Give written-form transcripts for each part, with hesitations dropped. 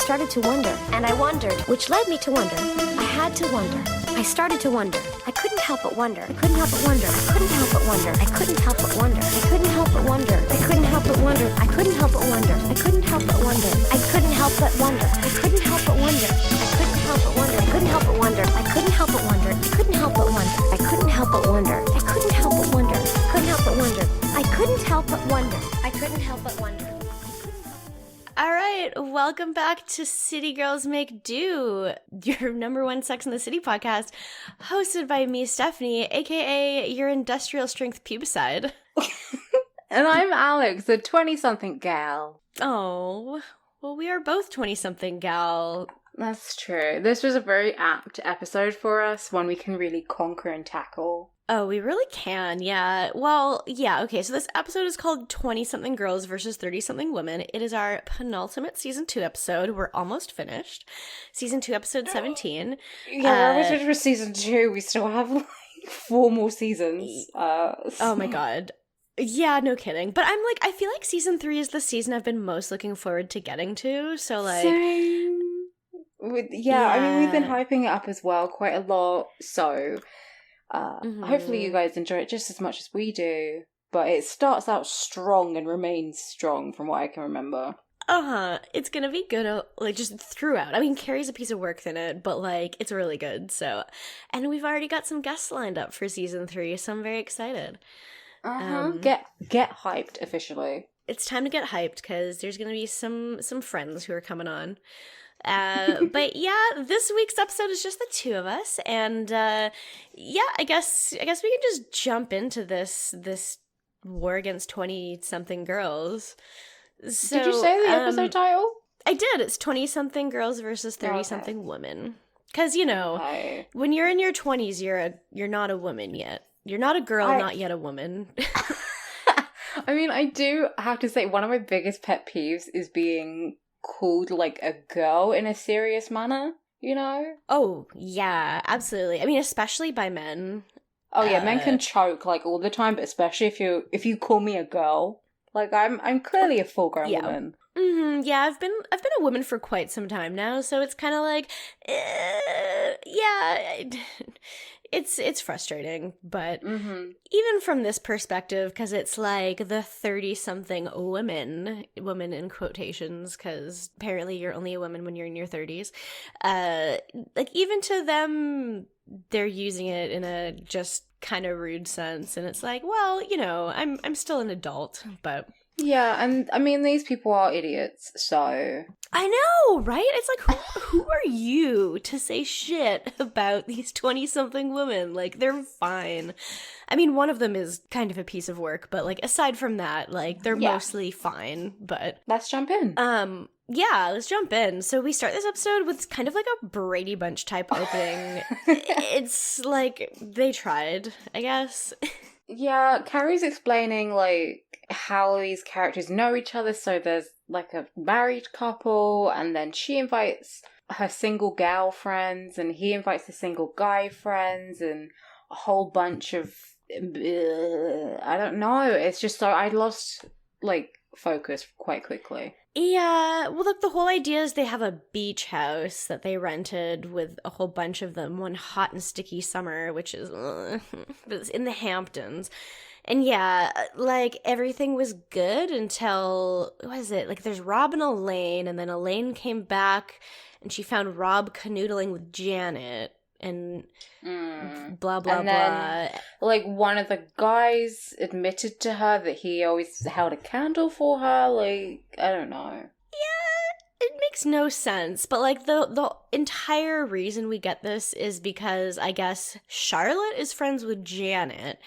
started to wonder, and I wondered, which led me to wonder. I had to wonder. I started to wonder. I couldn't help but wonder. I couldn't help but wonder. I couldn't help but wonder. I couldn't help but wonder. I couldn't help but wonder. I couldn't help but wonder. I couldn't help but wonder. I couldn't help but wonder. I couldn't help but wonder. I couldn't help but wonder. I couldn't help but wonder. I couldn't help but wonder. I couldn't help but wonder. I couldn't help but wonder. I couldn't help but wonder. I couldn't help but wonder. Couldn't help but wonder. I couldn't help but wonder. I couldn't help but wonder. All right, welcome back to City Girls Make Do, your number one Sex and the City podcast, hosted by me, Stephanie, aka your industrial strength pubicide. And I'm Alex, the 20-something gal. Oh, well, we are both 20-something gal. That's true. This was a very apt episode for us, one we can really conquer and tackle. Oh, we really can, yeah. Well, yeah, okay, so this episode is called 20-something Girls versus 30-something Women. It is our penultimate Season 2 episode. We're almost finished. Season 2, Episode 17. Yeah, we're almost for Season 2. We still have, like, 4 more seasons. Oh my god. Yeah, no kidding. But I feel like Season 3 is the season I've been most looking forward to getting to, so, like... Same. Yeah, I mean, we've been hyping it up as well quite a lot, so... Hopefully you guys enjoy it just as much as we do, but it starts out strong and remains strong from what I can remember. It's gonna be good, like, just throughout. I mean, Carrie's a piece of work in it, but, like, it's really good, so... And we've already got some guests lined up for Season 3, so I'm very excited. Get hyped officially. It's time to get hyped, because there's gonna be some friends who are coming on. But yeah, this week's episode is just the two of us, and yeah, I guess we can just jump into this war against 20-something girls. So, did you say the episode title? I did. It's 20-something girls versus 30-something women. Because, you know, when you're in your 20s, you're not a woman yet. You're not a girl, not yet a woman. I mean, I do have to say, one of my biggest pet peeves is being called, like, a girl in a serious manner, you know? Oh, yeah, absolutely. I mean, especially by men. Oh, yeah, men can choke, like, all the time, but especially if you call me a girl. Like, I'm clearly a full-grown woman. Mm-hmm, yeah, I've been a woman for quite some time now, so it's kind of like, yeah, it's frustrating, but even from this perspective, because it's like the 30-something women in quotations, because apparently you're only a woman when you're in your 30s, like, even to them, they're using it in a just kind of rude sense, and it's like, well, you know, I'm still an adult, but... Yeah, and I mean, these people are idiots, so... I know, right? It's like, who are you to say shit about these 20-something women? Like, they're fine. I mean, one of them is kind of a piece of work, but, like, aside from that, like, they're mostly fine, but... Let's jump in. Yeah, let's jump in. So we start this episode with kind of like a Brady Bunch type opening. It's like, they tried, I guess. Yeah, Carrie's explaining, like, how these characters know each other, so there's, like, a married couple, and then she invites her single gal friends, and he invites the single guy friends, and a whole bunch of... I don't know, it's just so... I lost, like, focus quite quickly. Yeah, well, look, the whole idea is they have a beach house that they rented with a whole bunch of them one hot and sticky summer, which is it's in the Hamptons. And yeah, like, everything was good until, what was it? Like, there's Rob and Elaine, and then Elaine came back, and she found Rob canoodling with Janet, and blah, blah, and then, blah. Like, one of the guys admitted to her that he always held a candle for her. Like, I don't know. Yeah, it makes no sense. But, like, the entire reason we get this is because, I guess, Charlotte is friends with Janet.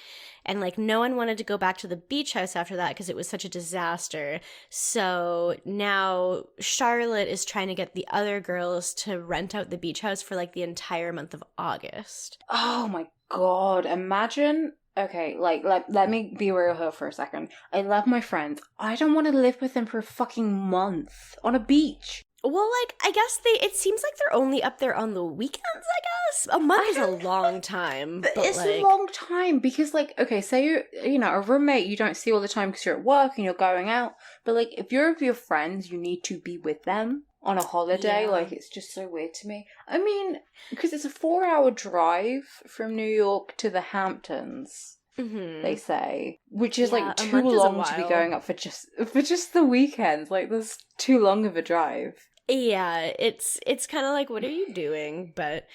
And, like, no one wanted to go back to the beach house after that because it was such a disaster. So now Charlotte is trying to get the other girls to rent out the beach house for, like, the entire month of August. Oh, my God. Imagine... Okay, like, let me be real here for a second. I love my friends. I don't want to live with them for a fucking month on a beach. Well, like, I guess it seems like they're only up there on the weekends, I guess. A month is a long time. But it's a long time because, like, okay, say you know, a roommate you don't see all the time because you're at work and you're going out. But, like, if you're with your friends, you need to be with them. on a holiday. Yeah. Like, it's just so weird to me. I mean, because it's a 4-hour drive from New York to the Hamptons, they say, which is like a too month is a long to be while. going up for just the weekends. Like, that's too long of a drive. Yeah, it's kind of like, what are you doing? But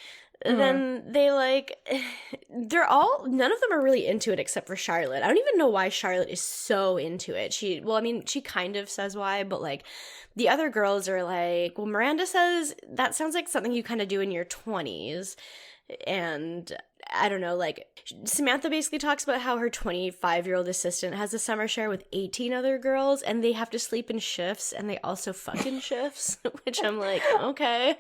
then they like, none of them are really into it except for Charlotte. I don't even know why Charlotte is so into it. She kind of says why, but like the other girls are like, well, Miranda says that sounds like something you kind of do in your 20s. And I don't know, like Samantha basically talks about how her 25-year-old assistant has a summer share with 18 other girls and they have to sleep in shifts and they also fuck in shifts, which I'm like, okay.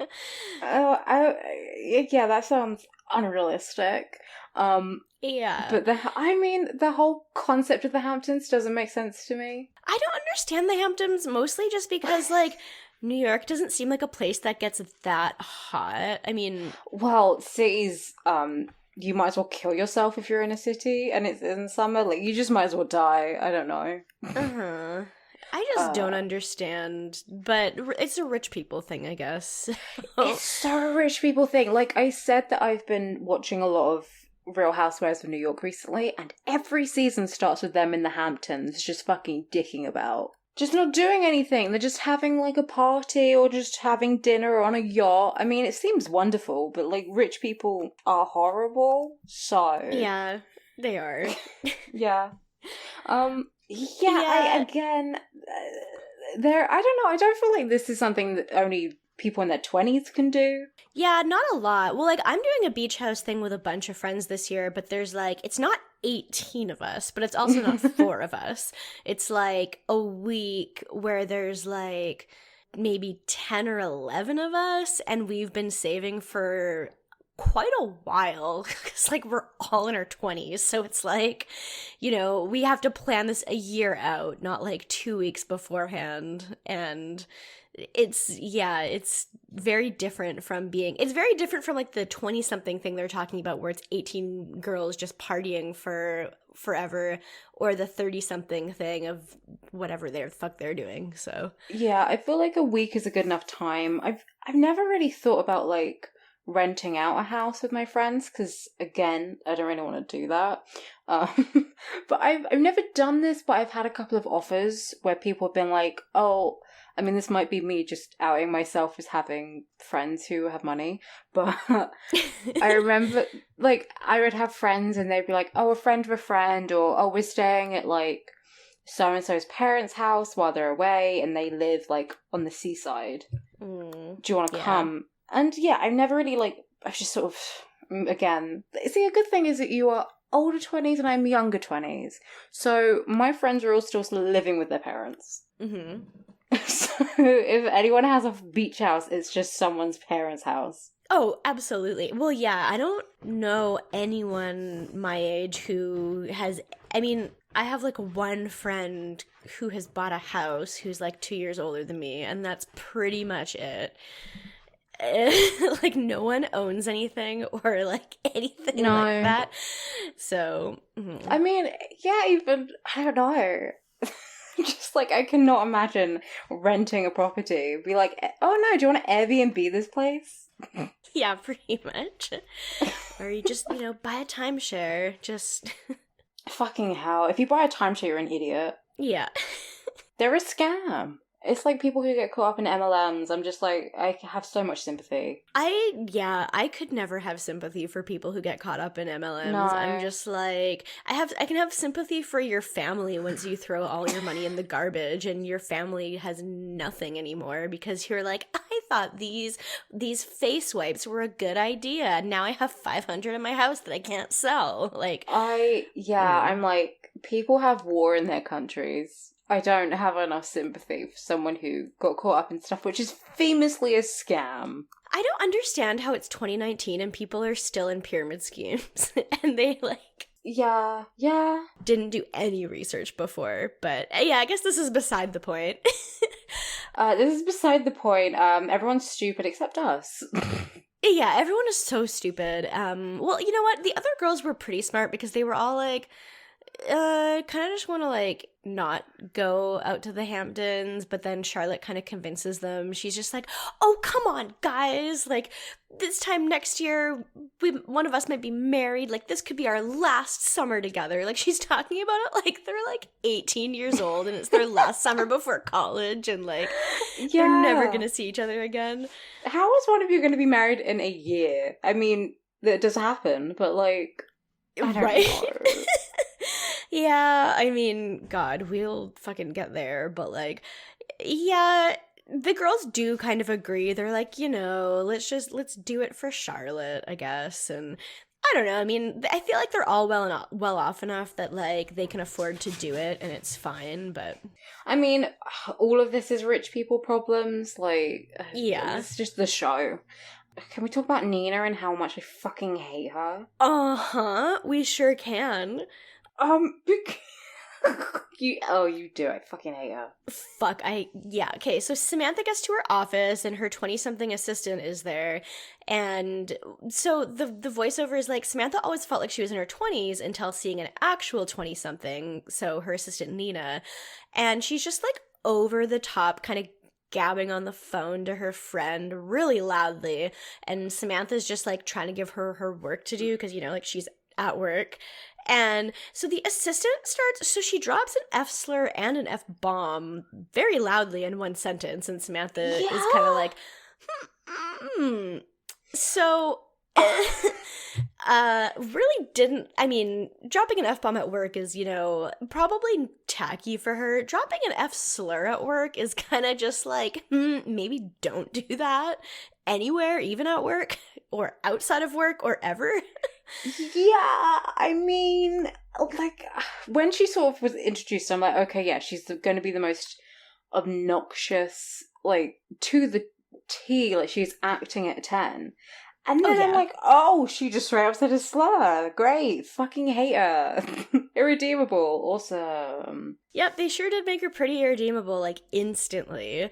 Yeah, that sounds unrealistic. Yeah. But the whole concept of the Hamptons doesn't make sense to me. I don't understand the Hamptons, mostly just because, like, New York doesn't seem like a place that gets that hot. I mean... Well, cities, you might as well kill yourself if you're in a city and it's in summer. Like, you just might as well die. I don't know. Uh-huh. I just don't understand, but it's a rich people thing, I guess. It's so a rich people thing. Like, I said that I've been watching a lot of Real Housewives of New York recently, and every season starts with them in the Hamptons just fucking dicking about. Just not doing anything. They're just having, like, a party or just having dinner on a yacht. I mean, it seems wonderful, but, like, rich people are horrible, so... Yeah, they are. Yeah. I don't know, I don't feel like this is something that only people in their 20s can do. Yeah, not a lot. Well, like, I'm doing a beach house thing with a bunch of friends this year, but there's, like, it's not 18 of us, but it's also not 4 of us. It's, like, a week where there's, like, maybe 10 or 11 of us, and we've been saving for quite a while, because, like, we're all in our 20s, so it's like, you know, we have to plan this a year out, not, like, 2 weeks beforehand, and... it's very different from like the 20-something thing they're talking about where it's 18 girls just partying for forever, or the 30-something thing of whatever the fuck they're doing. So yeah, I feel like a week is a good enough time. I've never really thought about like renting out a house with my friends because again, I don't really want to do that. But I've never done this, but I've had a couple of offers where people have been like, oh, I mean, this might be me just outing myself as having friends who have money, but I remember, like, I would have friends and they'd be like, oh, a friend of a friend, or, oh, we're staying at, like, so-and-so's parents' house while they're away, and they live, like, on the seaside. Do you want to come? And, yeah, I've never really, like, I've just sort of, again, see, a good thing is that you are older 20s and I'm younger 20s. So my friends are all still living with their parents. mm-hmm. So if anyone has a beach house, it's just someone's parents' house. Oh, absolutely. Well, yeah, I don't know anyone my age who has... I mean, I have, like, one friend who has bought a house who's, like, 2 years older than me, and that's pretty much it. Like, no one owns anything or, like, anything like that. So... Mm-hmm. I mean, yeah, even... I don't know. Just, like, I cannot imagine renting a property. Be like, oh, no, do you want to Airbnb this place? Yeah, pretty much. Or you just, you know, buy a timeshare. Just... Fucking hell. If you buy a timeshare, you're an idiot. Yeah. They're a scam. It's like people who get caught up in MLMs. I'm just like, I have so much sympathy. I could never have sympathy for people who get caught up in MLMs. No. I'm just like, I can have sympathy for your family once you throw all your money in the garbage and your family has nothing anymore because you're like, I thought these face wipes were a good idea. Now I have 500 in my house that I can't sell. Like, I'm like, people have war in their countries. I don't have enough sympathy for someone who got caught up in stuff which is famously a scam. I don't understand how it's 2019 and people are still in pyramid schemes and they like... Yeah. Didn't do any research before, but yeah, I guess this is beside the point. This is beside the point. Everyone's stupid except us. Yeah, everyone is so stupid. Well, you know what? The other girls were pretty smart because they were all like... kind of just want to, like, not go out to the Hamptons, but then Charlotte kind of convinces them. She's just like, oh, come on, guys. Like, this time next year, one of us might be married. Like, this could be our last summer together. Like, she's talking about it like they're, like, 18 years old, and it's their last summer before college, and, like, they're never going to see each other again. How is one of you going to be married in a year? I mean, that does happen, but, like, I don't know. Yeah, I mean, God, we'll fucking get there, but, like, yeah, the girls do kind of agree. They're like, you know, let's do it for Charlotte, I guess, and I don't know, I mean, I feel like they're all well off enough that, like, they can afford to do it, and it's fine, but... I mean, all of this is rich people problems, like, yeah. It's just the show. Can we talk about Nina and how much I fucking hate her? Uh-huh, we sure can. You do. I fucking hate her. Yeah, okay, so Samantha gets to her office, and her 20-something assistant is there, and so the voiceover is like, Samantha always felt like she was in her 20s until seeing an actual 20-something, so her assistant Nina, and she's just, like, over the top, kind of gabbing on the phone to her friend really loudly, and Samantha's just, like, trying to give her her work to do, because, you know, like, she's at work. And so the assistant she drops an F slur and an F bomb very loudly in one sentence, and Samantha is kind of like, So, really didn't, I mean, dropping an F bomb at work is, you know, probably tacky for her. Dropping an F slur at work is kind of just like, maybe don't do that anywhere, even at work, or outside of work, or ever. Yeah, I mean, like, when she sort of was introduced, I'm like, okay, yeah, she's going to be the most obnoxious, like, to the T, like, she's acting at 10. And then I'm like, oh, she just straight up said a slur. Great. Fucking hate her. Irredeemable. Awesome. Yep, they sure did make her pretty irredeemable, like, instantly.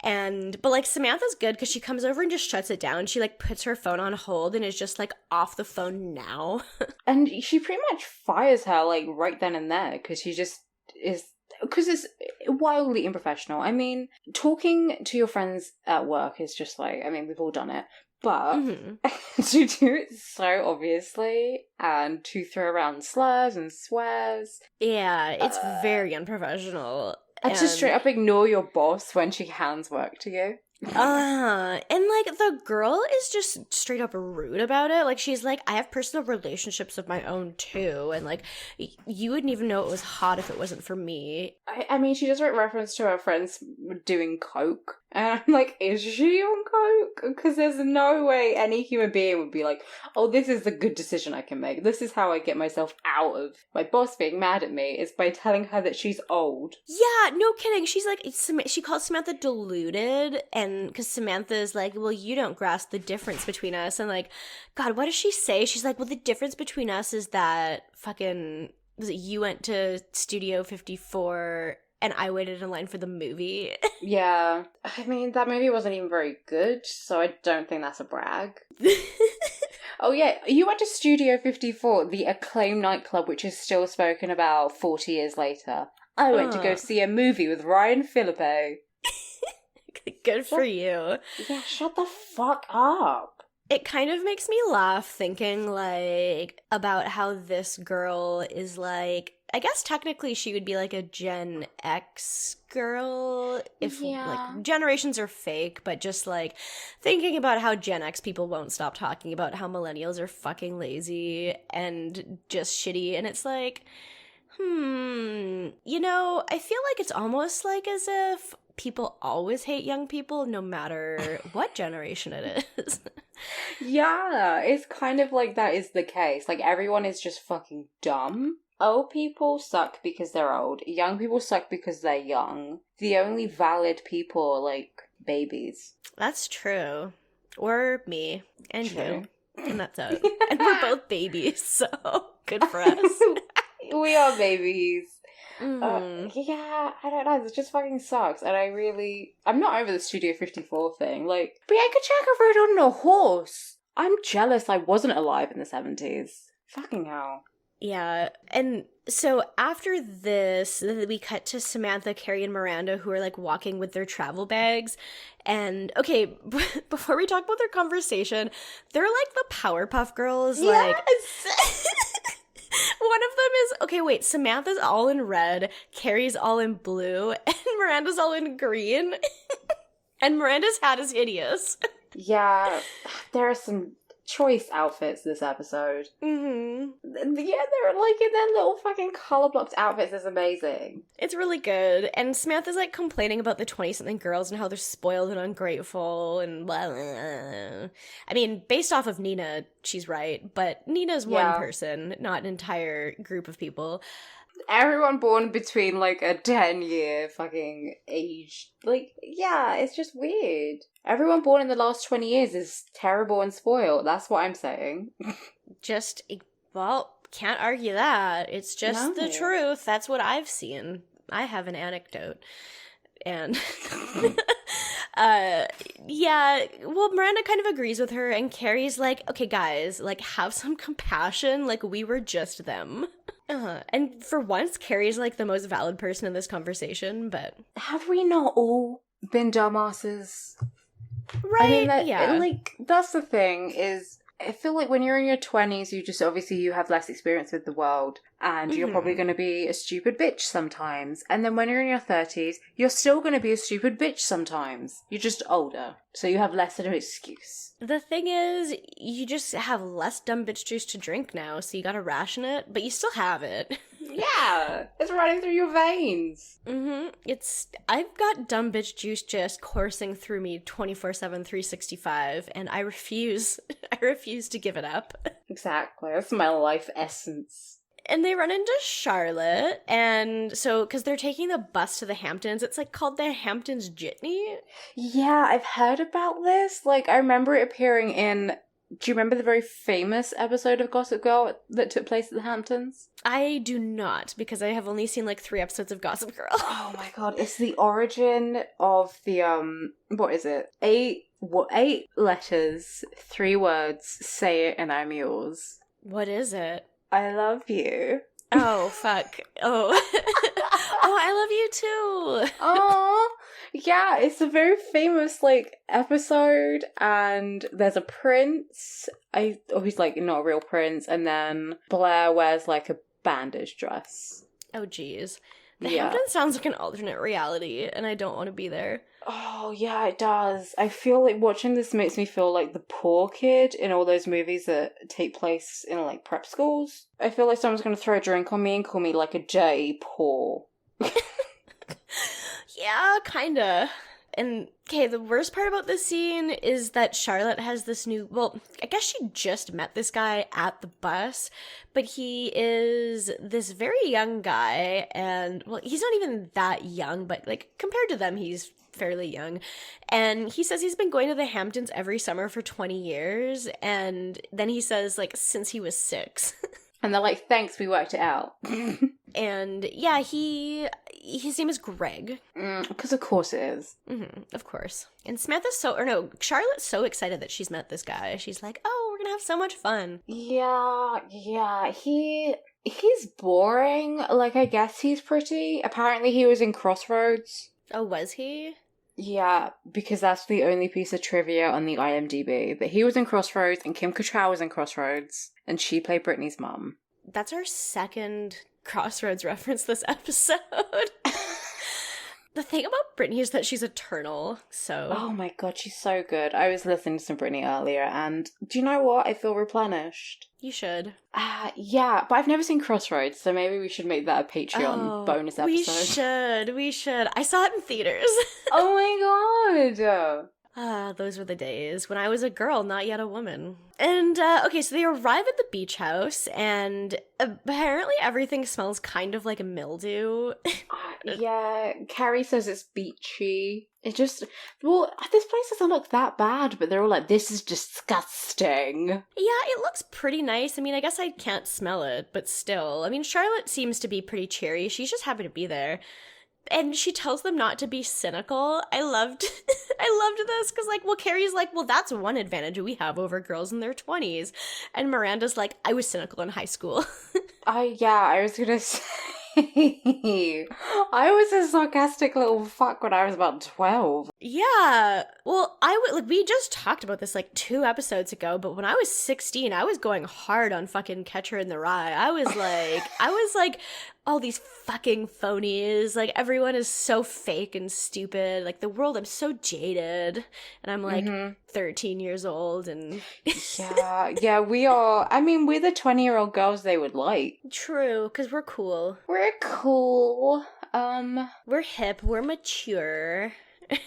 But, like, Samantha's good because she comes over and just shuts it down. She, like, puts her phone on hold and is just, like, off the phone now. And she pretty much fires her, like, right then and there because she just is... Because it's wildly unprofessional. I mean, talking to your friends at work is just, like... I mean, we've all done it. But to do it so obviously and to throw around slurs and swears... Yeah, it's very unprofessional. And to straight up ignore your boss when she hands work to you. And, like, the girl is just straight up rude about it. Like, she's like, I have personal relationships of my own, too. And, like, you wouldn't even know it was hot if it wasn't for me. I mean, she does make reference to her friends doing coke. And I'm like, is she on coke? Because there's no way any human being would be like, oh, this is a good decision I can make. This is how I get myself out of my boss being mad at me, is by telling her that she's old. Yeah, no kidding. She's like, she calls Samantha deluded, and because Samantha is like, well, you don't grasp the difference between us. And, like, God, what does she say? She's like, well, the difference between us is that fucking, was it you went to Studio 54 and I waited in line for the movie? Yeah. I mean, that movie wasn't even very good, so I don't think that's a brag. Oh, yeah. You went to Studio 54, the acclaimed nightclub, which is still spoken about 40 years later. I went to go see a movie with Ryan Philippe. Good for you. Yeah, shut the fuck up. It kind of makes me laugh thinking, like, about how this girl is, like, I guess technically she would be, like, a Gen X girl if, like, generations are fake, but just, like, thinking about how Gen X people won't stop talking about how millennials are fucking lazy and just shitty, and it's like, you know, I feel like it's almost like as if people always hate young people no matter what generation it is. Yeah, it's kind of like that is the case. Like, everyone is just fucking dumb. Old people suck because they're old. Young people suck because they're young. The only valid people are, like, babies. That's true. Or me. And True. you. And that's it. And we're both babies, so good for us. We are babies. Mm-hmm. Yeah, I don't know. It just fucking sucks. And I'm not over the Studio 54 thing. Like, Bianca Jagger rode on a horse. I'm jealous I wasn't alive in the 70s. Fucking hell. Yeah, and so after this, we cut to Samantha, Carrie, and Miranda, who are like walking with their travel bags. And okay, before we talk about their conversation, they're like the Powerpuff Girls. Like, Yes! one of them is, okay, wait, Samantha's all in red, Carrie's all in blue, and Miranda's all in green. And Miranda's hat is hideous. Yeah, there are some choice outfits this episode. Mm-hmm. Yeah, they're like in their little fucking color blocked outfits is amazing. It's really good. And Samantha's like complaining about the 20-something girls and how they're spoiled and ungrateful and blah, blah, blah. I mean, based off of Nina, she's right, but Nina's one person, not an entire group of people. Everyone born between like a 10-year fucking age. Like, yeah, it's just weird. Everyone born in the last 20 years is terrible and spoiled. That's what I'm saying. Just, well, can't argue that. It's just the truth. That's what I've seen. I have an anecdote. And yeah, well, Miranda kind of agrees with her, and Carrie's like, okay, guys, like, have some compassion. Like, we were just them. And for once, Carrie's like the most valid person in this conversation, but have we not all been dumbasses? Right? I mean, like, that's the thing, is I feel like when you're in your 20s, you just obviously you have less experience with the world, and you're probably going to be a stupid bitch sometimes. And then when you're in your 30s, you're still going to be a stupid bitch sometimes. You're just older, so you have less of an excuse. The thing is, you just have less dumb bitch juice to drink now, so you gotta ration it, but you still have it. Yeah, it's running through your veins. I've got dumb bitch juice just coursing through me 24/7, 365, and I refuse to give it up. Exactly, that's my life essence. And they run into Charlotte, and so, because they're taking the bus to the Hamptons, it's like called the Hamptons Jitney. Yeah, I've heard about this. Like, I remember it appearing in, do you remember the very famous episode of Gossip Girl that took place at the Hamptons? I do not, because I have only seen like 3 episodes of Gossip Girl. Oh my god, it's the origin of the, what is it? 8 letters, 3 words, say it and I'm yours. What is it? I love you. Oh, fuck. Oh. Oh, I love you too. Oh, yeah, it's a very famous, like, episode, and there's a prince, he's, like, not a real prince, and then Blair wears, like, a bandage dress. Oh, geez. The Hamptons sounds like an alternate reality, and I don't want to be there. Oh, yeah, it does. I feel like watching this makes me feel like the poor kid in all those movies that take place in, like, prep schools. I feel like someone's going to throw a drink on me and call me, like, a dirty poor. Yeah, kinda. And, okay, the worst part about this scene is that Charlotte has this new, well, I guess she just met this guy at the bus, but he is this very young guy, and, well, he's not even that young, but, like, compared to them, he's fairly young. And he says he's been going to the Hamptons every summer for 20 years, and then he says, like, since he was 6. And they're like, thanks, we worked it out. And, yeah, his name is Greg. Because of course it is. Of course. And Charlotte's so excited that she's met this guy. She's like, oh, we're gonna have so much fun. Yeah, he's boring. Like, I guess he's pretty. Apparently he was in Crossroads. Oh, was he? Yeah, because that's the only piece of trivia on the IMDb. But he was in Crossroads, and Kim Cattrall was in Crossroads, and she played Britney's mom. That's our second Crossroads reference this episode. The thing about Britney is that she's eternal, so... Oh my god, she's so good. I was listening to some Britney earlier, and do you know what? I feel replenished. You should. Yeah, but I've never seen Crossroads, so maybe we should make that a Patreon bonus episode. We should. I saw it in theaters. Oh my god! Those were the days when I was a girl, not yet a woman. And, okay, so they arrive at the beach house, and apparently everything smells kind of like a mildew. Yeah, Carrie says it's beachy. It just, well, this place doesn't look that bad, but they're all like, this is disgusting. Yeah, it looks pretty nice. I mean, I guess I can't smell it, but still. I mean, Charlotte seems to be pretty cheery. She's just happy to be there. And she tells them not to be cynical. I loved this because, like, well, Carrie's like, well, that's one advantage we have over girls in their 20s. And Miranda's like, I was cynical in high school. I was gonna say, I was a sarcastic little fuck when I was about 12. Yeah. Well, we just talked about this like 2 episodes ago, but when I was 16, I was going hard on fucking Catcher in the Rye. I was like, all these fucking phonies. Like, everyone is so fake and stupid. Like, the world, I'm so jaded. And I'm like 13 years old and... yeah, we are. I mean, we're the 20-year-old girls they would like. True, because we're cool. We're cool. We're hip, we're mature.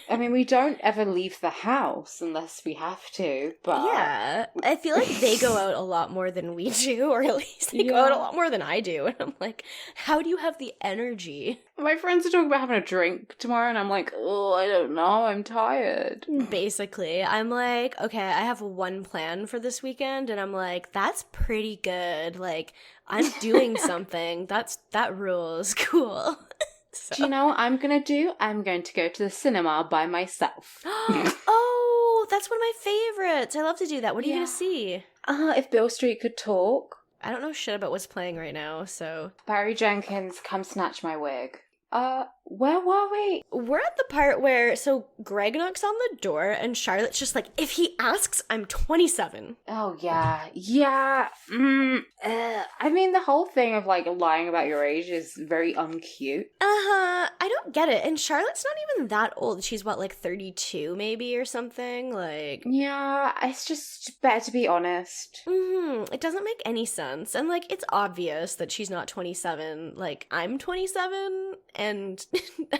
I mean, we don't ever leave the house unless we have to, but... Yeah, I feel like they go out a lot more than we do, or at least they go out a lot more than I do. And I'm like, how do you have the energy? My friends are talking about having a drink tomorrow, and I'm like, oh, I don't know, I'm tired. Basically, I'm like, okay, I have one plan for this weekend, and I'm like, that's pretty good. Like, I'm doing something. That rules. Cool. So. Do you know what I'm going to do? I'm going to go to the cinema by myself. Oh, that's one of my favorites. I love to do that. What are you going to see? If Beale Street Could Talk. I don't know shit about what's playing right now, so... Barry Jenkins, Come Snatch My Wig. Where were we? We're at the part where, so Greg knocks on the door and Charlotte's just like, if he asks, I'm 27. Oh, yeah. Yeah. I mean, the whole thing of, like, lying about your age is very uncute. I don't get it. And Charlotte's not even that old. She's, what, like 32 maybe or something? Like... Yeah, it's just better to be honest. It doesn't make any sense. And, like, it's obvious that she's not 27. Like, I'm 27, and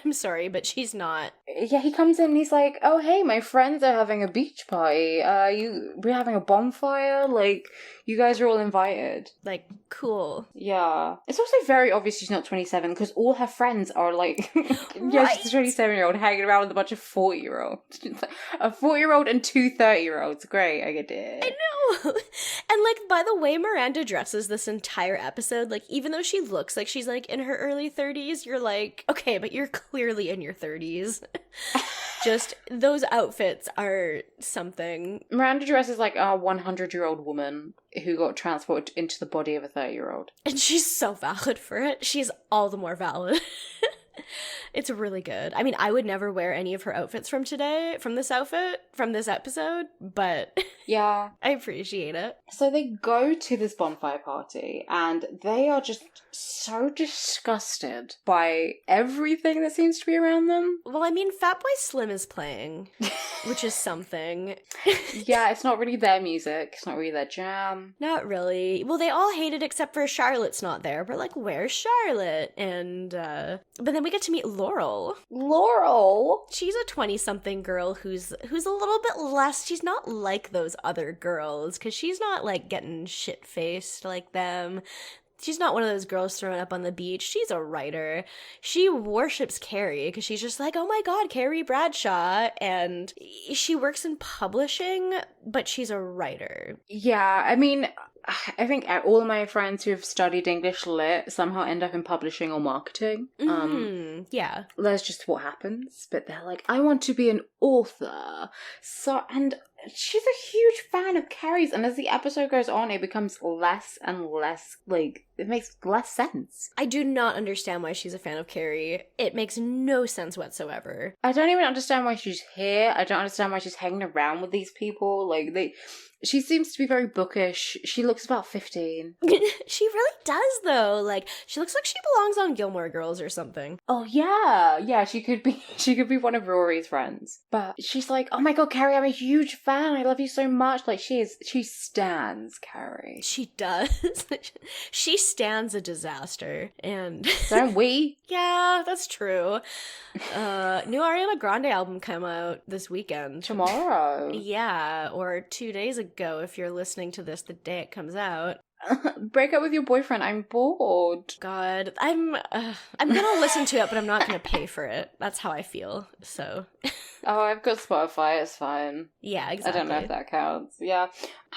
I'm sorry, but she's not. Yeah, he comes in and he's like, oh, hey, my friends are having a beach party. We're having a bonfire. Like, you guys are all invited. Like, cool. Yeah. It's also very obvious she's not 27 because all her friends are like, yeah, she's a 27-year-old hanging around with a bunch of 40-year-olds. A 40-year-old and 2 30-year-olds. Great, I get it. I know. And, like, by the way Miranda dresses this entire episode, like, even though she looks like she's, like, in her early 30s, you're like, okay, but you're clearly in your 30s. Just, those outfits are something. Miranda dresses like a 100-year-old woman who got transported into the body of a 30-year-old. And she's so valid for it. She's all the more valid. It's really good. I mean, I would never wear any of her outfits from this episode, but yeah, I appreciate it. So they go to this bonfire party and they are just so disgusted by everything that seems to be around them. Well, I mean, Fatboy Slim is playing, which is something. Yeah, it's not really their music. It's not really their jam. Not really. Well, they all hate it except for Charlotte's not there. But, like, where's Charlotte? And, but then we get to meet Laurel. Laurel? She's a 20-something girl who's a little bit less, she's not like those other girls, because she's not, like, getting shit-faced like them. She's not one of those girls thrown up on the beach. She's a writer. She worships Carrie because she's just like, oh my god, Carrie Bradshaw. And she works in publishing, but she's a writer. Yeah, I mean, I think all of my friends who have studied English lit somehow end up in publishing or marketing. Yeah. That's just what happens. But they're like, I want to be an author. So, and she's a huge fan of Carrie's. And as the episode goes on, it becomes less and less, like, it makes less sense. I do not understand why she's a fan of Carrie. It makes no sense whatsoever. I don't even understand why she's here. I don't understand why she's hanging around with these people. Like, she seems to be very bookish. She looks about 15. She really does, though. Like, she looks like she belongs on Gilmore Girls or something. Oh, yeah. Yeah, she could be one of Rory's friends. But she's like, oh my god, Carrie, I'm a huge fan. I love you so much. Like, she stands Carrie. She does. She stands a disaster. And don't we? Yeah, that's true. New Ariana Grande album come out this weekend. Tomorrow. Yeah, or 2 days ago if you're listening to this the day it comes out. Break up with your boyfriend. I'm bored. God, I'm gonna listen to it, but I'm not gonna pay for it. That's how I feel. So Oh, I've got Spotify, it's fine. Yeah, exactly. I don't know if that counts. Yeah.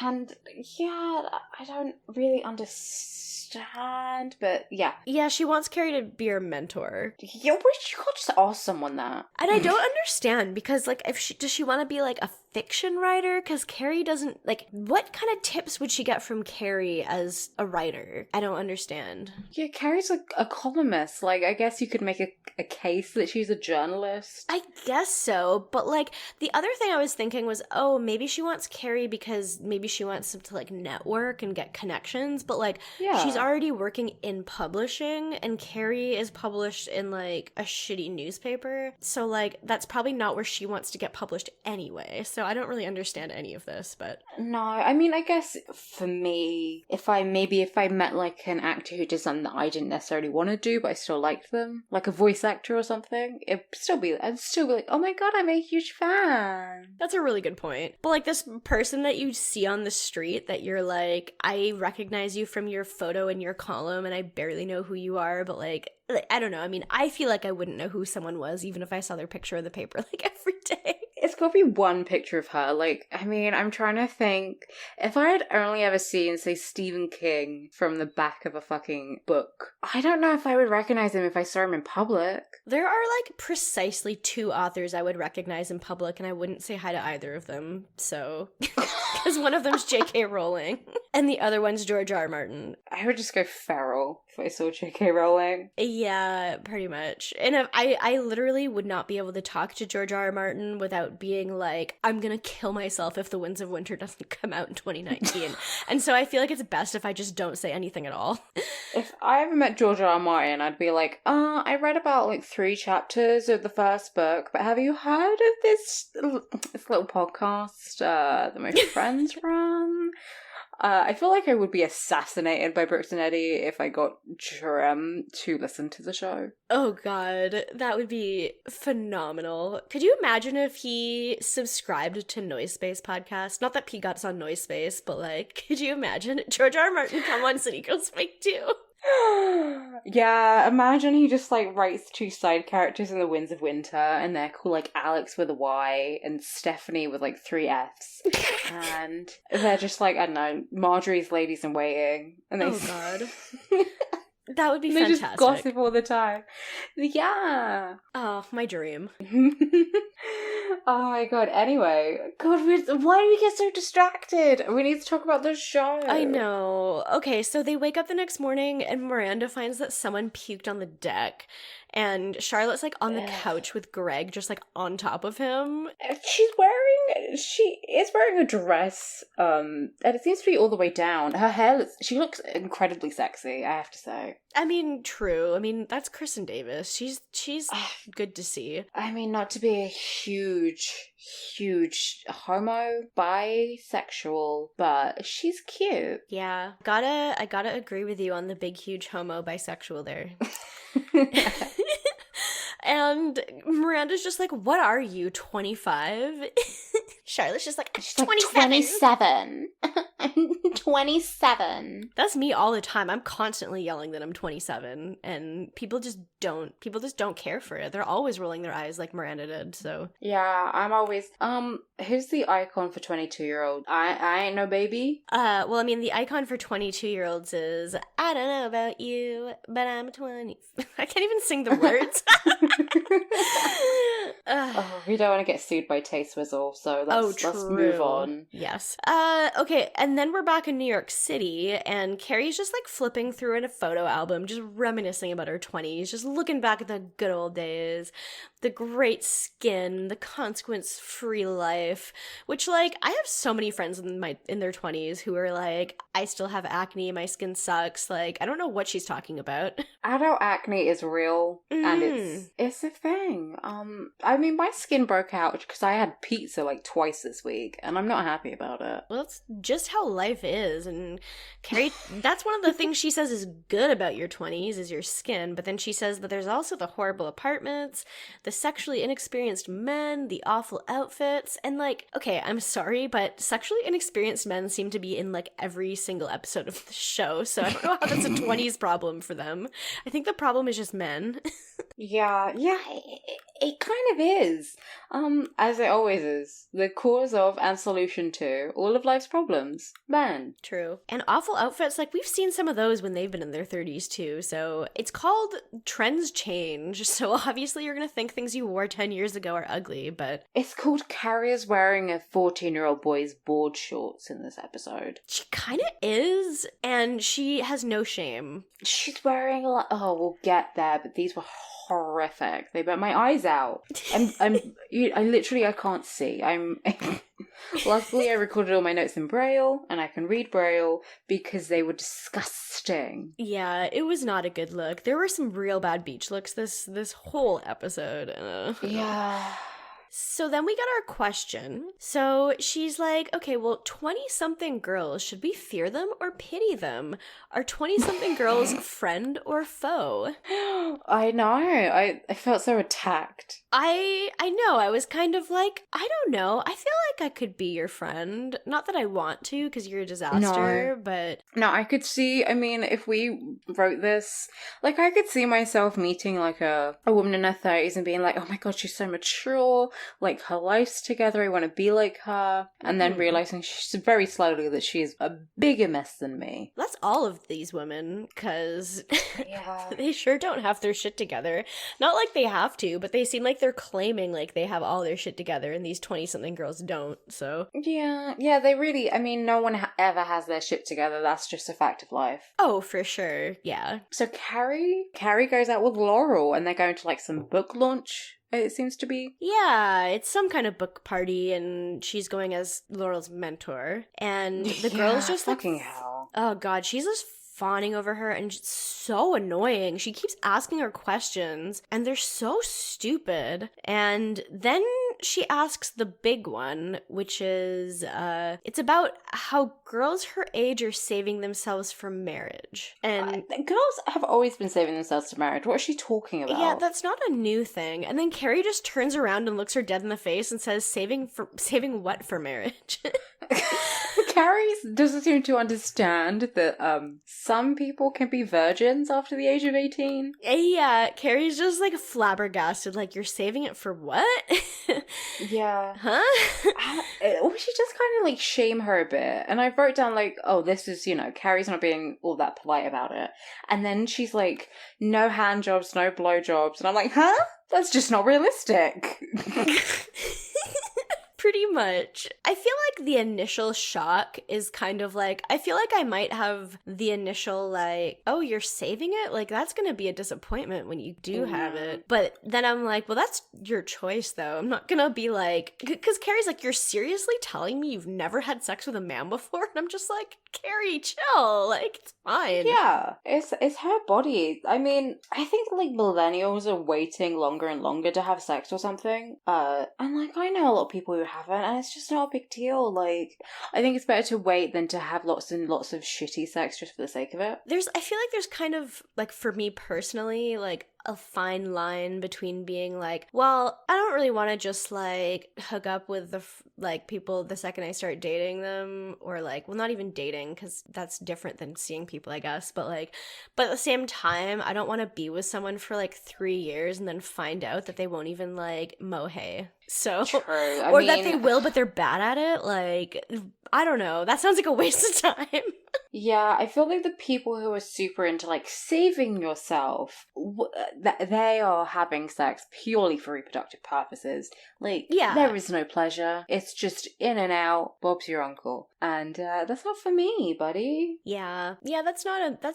And yeah, I don't really understand, but yeah. Yeah, she wants Carrie to be her mentor. Yeah, wish you could just ask someone that. And I don't understand, because, like, does she want to be, like, a fiction writer? Because Carrie doesn't, like, what kind of tips would she get from Carrie as a writer? I don't understand. Yeah, Carrie's like a columnist. Like, I guess you could make a case that she's a journalist. I guess so, but, like, the other thing I was thinking was, oh, maybe she wants Carrie because maybe she wants him to, like, network and get connections, but, like, she's already working in publishing, and Carrie is published in, like, a shitty newspaper, so, like, that's probably not where she wants to get published anyway, so I don't really understand any of this, but... No, I mean, I guess for me, if I met, like, an actor who did something that I didn't necessarily want to do, but I still liked them, like a voice actor or something, I'd still be like, oh my god, I'm a huge fan. That's a really good point. But, like, this person that you see on the street that you're like, I recognize you from your photo in your column and I barely know who you are, but, like, I don't know. I mean, I feel like I wouldn't know who someone was even if I saw their picture in the paper, like, every day. It's got to be one picture of her. Like, I mean, I'm trying to think. If I had only ever seen, say, Stephen King from the back of a fucking book, I don't know if I would recognize him if I saw him in public. There are, like, precisely 2 authors I would recognize in public, and I wouldn't say hi to either of them, so... Because one of them's J.K. Rowling, and the other one's George R. R. Martin. I would just go feral if I saw J.K. Rowling. Yeah, pretty much. And if I literally would not be able to talk to George R. R. Martin without being like, I'm gonna kill myself if The Winds of Winter doesn't come out in 2019. And so I feel like it's best if I just don't say anything at all. If I ever met George R. R. Martin, I'd be like, I read about, like, 3 chapters of the first book, but have you heard of this little podcast that my friends run? I feel like I would be assassinated by Brooks and Eddie if I got Jerem to listen to the show. Oh god, that would be phenomenal. Could you imagine if he subscribed to Noise Space podcast? Not that P Got's on Noise Space, but, like, could you imagine George R. R. Martin come on City Girl Speak too? Yeah, imagine he just, like, writes 2 side characters in The Winds of Winter, and they're called, like, Alex with a Y and Stephanie with, like, 3 Fs. And they're just, like, I don't know, Marjorie's Ladies in Waiting. And they oh god. That would be they fantastic. Just gossip all the time. Yeah. Oh, my dream. Oh my god, anyway. God, why do we get so distracted? We need to talk about the show. I know. Okay, so they wake up the next morning and Miranda finds that someone puked on the deck. And Charlotte's, like, on the couch with Greg just, like, on top of him. She is wearing a dress, and it seems to be all the way down. Her hair, she looks incredibly sexy, I have to say. I mean, true. I mean, that's Kristen Davis. She's good to see. I mean, not to be a huge homo, bisexual, but she's cute. Yeah. I gotta agree with you on the big, huge homo bisexual there. And Miranda's just like, what are you, 25? Charlotte's just like, she's 27. Like 27. I'm 27. That's me all the time. I'm constantly yelling that I'm 27, and people just don't care for it. They're always rolling their eyes like Miranda did, so. Yeah, I'm always, who's the icon for 22-year-old? I ain't no baby? Well, I mean, the icon for 22-year-olds is, I don't know about you, but I'm 20. I can't even sing the words. Oh, we don't want to get sued by Tay-Swizzle, so let's move on. Yes. Okay, and then we're back in New York City, and Carrie's just, like, flipping through in a photo album, just reminiscing about her 20s, just looking back at the good old days, the great skin, the consequence-free life, which, like, I have so many friends in their 20s who are like, I still have acne, my skin sucks, like, I don't know what she's talking about. Adult acne is real, and it's a thing. I mean, my skin broke out because I had pizza, like, twice this week, and I'm not happy about it. Well, that's just how life is, and Carrie, that's one of the things she says is good about your 20s, is your skin, but then she says that there's also the horrible apartments, the sexually inexperienced men, the awful outfits, and, like, okay, I'm sorry, but sexually inexperienced men seem to be in, like, every single episode of the show, so I don't know how that's a 20s problem for them. I think the problem is just men. Yeah, It kind of is. As it always is. The cause of and solution to all of life's problems. Man. True. And awful outfits, like we've seen some of those when they've been in their 30s too. So it's called trends change. So obviously you're going to think things you wore 10 years ago are ugly, but... It's called Carrier's wearing a 14-year-old boy's board shorts in this episode. She kind of is, and she has no shame. She's wearing a lot... Oh, we'll get there, but these were horrific. They burnt my eyes out. I can't see. Luckily, I recorded all my notes in Braille, and I can read Braille because they were disgusting. Yeah, it was not a good look. There were some real bad beach looks this whole episode. Yeah. So then we got our question. So she's like, okay, well, 20-something girls, should we fear them or pity them? Are 20-something girls friend or foe? I know. I felt so attacked. I know. I was kind of like, I don't know. I feel like I could be your friend. Not that I want to, because you're a disaster, but... No, I could see, I mean, if we wrote this, like, I could see myself meeting, like, a woman in her 30s and being like, oh my god, she's so mature, like, her life's together, I want to be like her, and then realizing she's very slowly that she's a bigger mess than me. That's all of these women, because Yeah. they sure don't have their shit together. Not like they have to, but they seem like they're claiming like they have all their shit together, and these 20-something girls don't, so... Yeah, they really, I mean, no one ever has their shit together, that's just a fact of life. Oh, for sure, yeah. So Carrie goes out with Laurel, and they're going to, like, some book launch, it seems to be. Yeah, it's some kind of book party, and she's going as Laurel's mentor, and the girl's just fucking like... hell. Oh god, she's just fawning over her, and it's so annoying. She keeps asking her questions, and they're so stupid. And then she asks the big one, which is, it's about how girls her age are saving themselves for marriage. And girls have always been saving themselves to marriage. What is she talking about? yeah, that's not a new thing. And then Carrie just turns around and looks her dead in the face and says, saving what for marriage? Carrie doesn't seem to understand that some people can be virgins after the age of 18. Yeah, Carrie's just like flabbergasted, like, you're saving it for what? Yeah. Huh? Or she just kind of like shame her a bit. And I wrote down like, oh, this is, Carrie's not being all that polite about it. And then she's like, no hand jobs, no blow jobs. And I'm like, huh? That's just not realistic. Pretty much. I feel like the initial shock is kind of like, I feel like I might have the initial like, oh, you're saving it? Like, that's gonna be a disappointment when you do have it. But then I'm like, well, that's your choice though. I'm not gonna be like, because Carrie's like, you're seriously telling me you've never had sex with a man before? And I'm just like, Carrie, chill. Like, it's fine. Yeah, it's her body. I mean, I think like millennials are waiting longer and longer to have sex or something. And like, I know a lot of people who haven't, and it's just not a big deal. Like, I think it's better to wait than to have lots and lots of shitty sex just for the sake of it. I feel like there's kind of, like, for me personally, like, a fine line between being like, well, I don't really want to just like hook up with the people the second I start dating them, or like, well, not even dating, because that's different than seeing people, I guess, but at the same time, I don't want to be with someone for like 3 years and then find out that they won't even like mow hay. So, True. I or mean, that they will, but they're bad at it. Like, I don't know. That sounds like a waste of time. Yeah, I feel like the people who are super into like saving yourself, they are having sex purely for reproductive purposes. Like, yeah, there is no pleasure. It's just in and out. Bob's your uncle, and that's not for me, buddy. Yeah, that's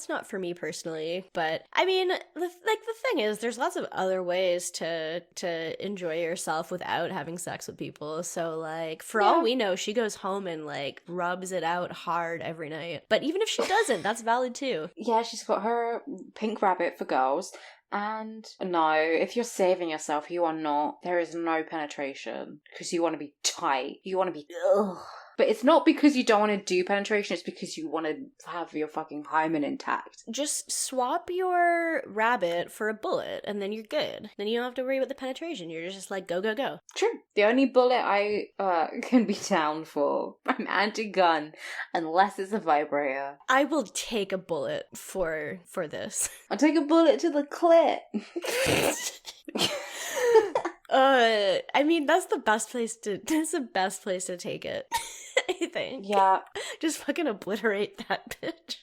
not for me personally. But I mean, the thing is, there's lots of other ways to enjoy yourself without having sex with people. So like, for all we know, she goes home and like rubs it out hard every night. But even if she doesn't, that's valid too. Yeah, she's got her pink rabbit for girls. And no, if you're saving yourself, you are not. There is no penetration. Because you want to be tight. You want to be... Ugh. But it's not because you don't want to do penetration, it's because you want to have your fucking hymen intact. Just swap your rabbit for a bullet, and then you're good. Then you don't have to worry about the penetration. You're just like, go, go, go. True. The only bullet I can be down for, I'm anti-gun, unless it's a vibrator. I will take a bullet for this. I'll take a bullet to the clit. I mean, that's the best place to take it. I think. Yeah. Just fucking obliterate that bitch.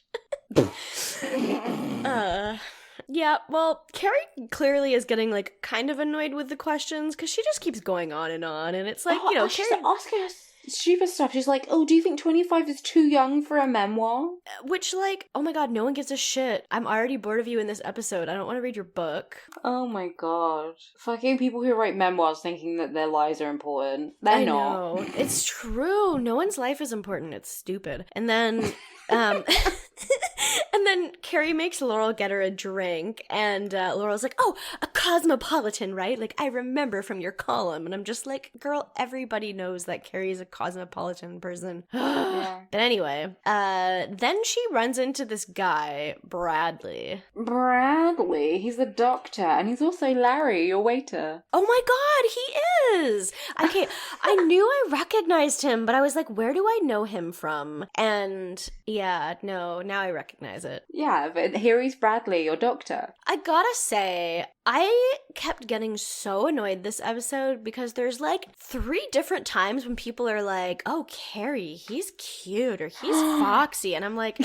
Yeah, well, Carrie clearly is getting, like, kind of annoyed with the questions, because she just keeps going on, and it's like, she's Carrie... asking us stupid stuff. She's like, oh, do you think 25 is too young for a memoir? Which, like, oh my god, no one gives a shit. I'm already bored of you in this episode. I don't want to read your book. Oh my god. Fucking people who write memoirs thinking that their lives are important. They're not. Know. It's true. No one's life is important. It's stupid. And then... and then Carrie makes Laurel get her a drink, and Laurel's like, oh, a cosmopolitan, right? Like, I remember from your column. And I'm just like, girl, everybody knows that Carrie's a cosmopolitan person. Yeah. But anyway, then she runs into this guy, Bradley. Bradley? He's a doctor, and he's also Larry, your waiter. Oh my god, he is! Okay, I knew I recognized him, but I was like, where do I know him from? And yeah, no, now I recognize it. Yeah, but here he's Bradley, your doctor. I gotta say, I kept getting so annoyed this episode because there's like 3 different times when people are like, oh, Carrie, he's cute or he's foxy. And I'm like,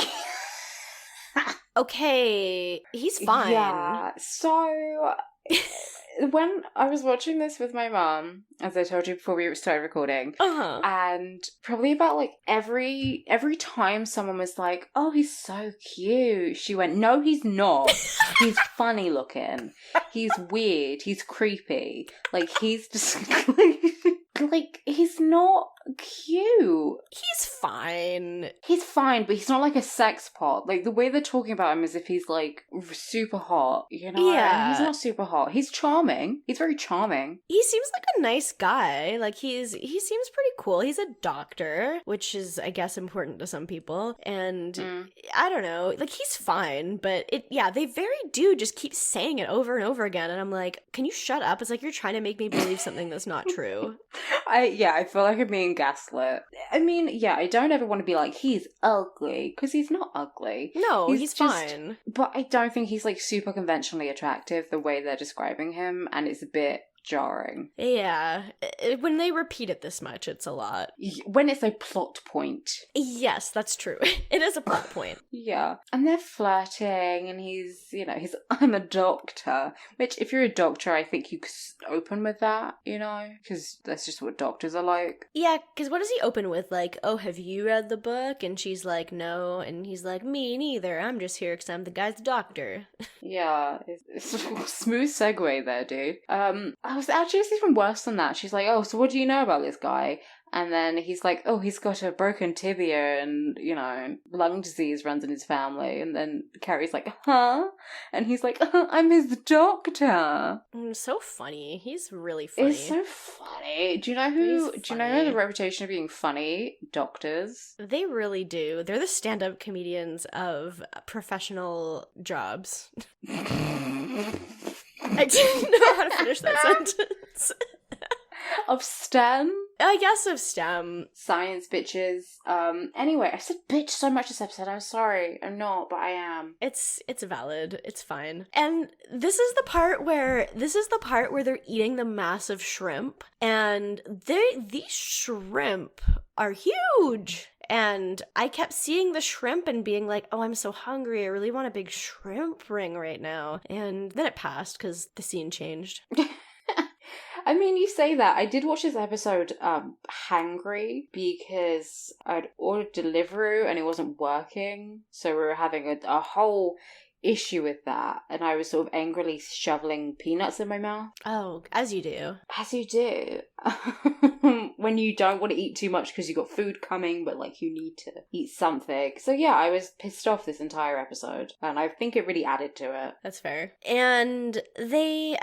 okay, he's fine. Yeah, so... When I was watching this with my mom, as I told you before we started recording, and probably about like every time someone was like, "Oh, he's so cute," she went, "No, he's not. He's funny looking. He's weird. He's creepy. Like he's just like he's not cute. He's fine. He's fine, but he's not like a sex pot. Like the way they're talking about him as if he's like super hot, you know? Yeah. And he's not super hot. He's charming. He's very charming. He seems like a nice guy. Like he seems pretty cool. He's a doctor, which is, I guess, important to some people. And I don't know, like he's fine, but they very do just keep saying it over and over again. And I'm like, can you shut up? It's like you're trying to make me believe something that's not true. I feel like I'm being gaslit. I mean, yeah, I don't ever want to be like, he's ugly, because he's not ugly. No, he's just fine. But I don't think he's like super conventionally attractive the way they're describing him, and it's a bit jarring. Yeah. When they repeat it this much, it's a lot. When it's a plot point. Yes, that's true. It is a plot point. Yeah. And they're flirting, and he's, I'm a doctor. Which, if you're a doctor, I think you could open with that, because that's just what doctors are like. Yeah, because what does he open with? Like, oh, have you read the book? And she's like, no. And he's like, me neither. I'm just here because I'm the guy's doctor. Yeah. It's a smooth segue there, dude. It's even worse than that. She's like, oh, so what do you know about this guy? And then he's like, oh, he's got a broken tibia and, lung disease runs in his family. And then Carrie's like, huh? And he's like, I'm his doctor. So funny. He's really funny. It's so funny. Do you know the reputation of being funny? Doctors. They really do. They're the stand-up comedians of professional jobs. I didn't know how to finish that sentence. Of STEM? I guess of STEM. Science bitches. Anyway, I said bitch so much this episode. I'm sorry. I'm not, but I am. It's valid. It's fine. And this is the part where they're eating the massive shrimp, and these shrimp are huge. And I kept seeing the shrimp and being like, oh, I'm so hungry. I really want a big shrimp ring right now. And then it passed because the scene changed. I mean, you say that. I did watch this episode hangry because I'd ordered Deliveroo and it wasn't working. So we were having a whole issue with that. And I was sort of angrily shoveling peanuts in my mouth. Oh, as you do. As you do. When you don't want to eat too much because you got food coming, but like you need to eat something. So yeah, I was pissed off this entire episode. And I think it really added to it. That's fair. And he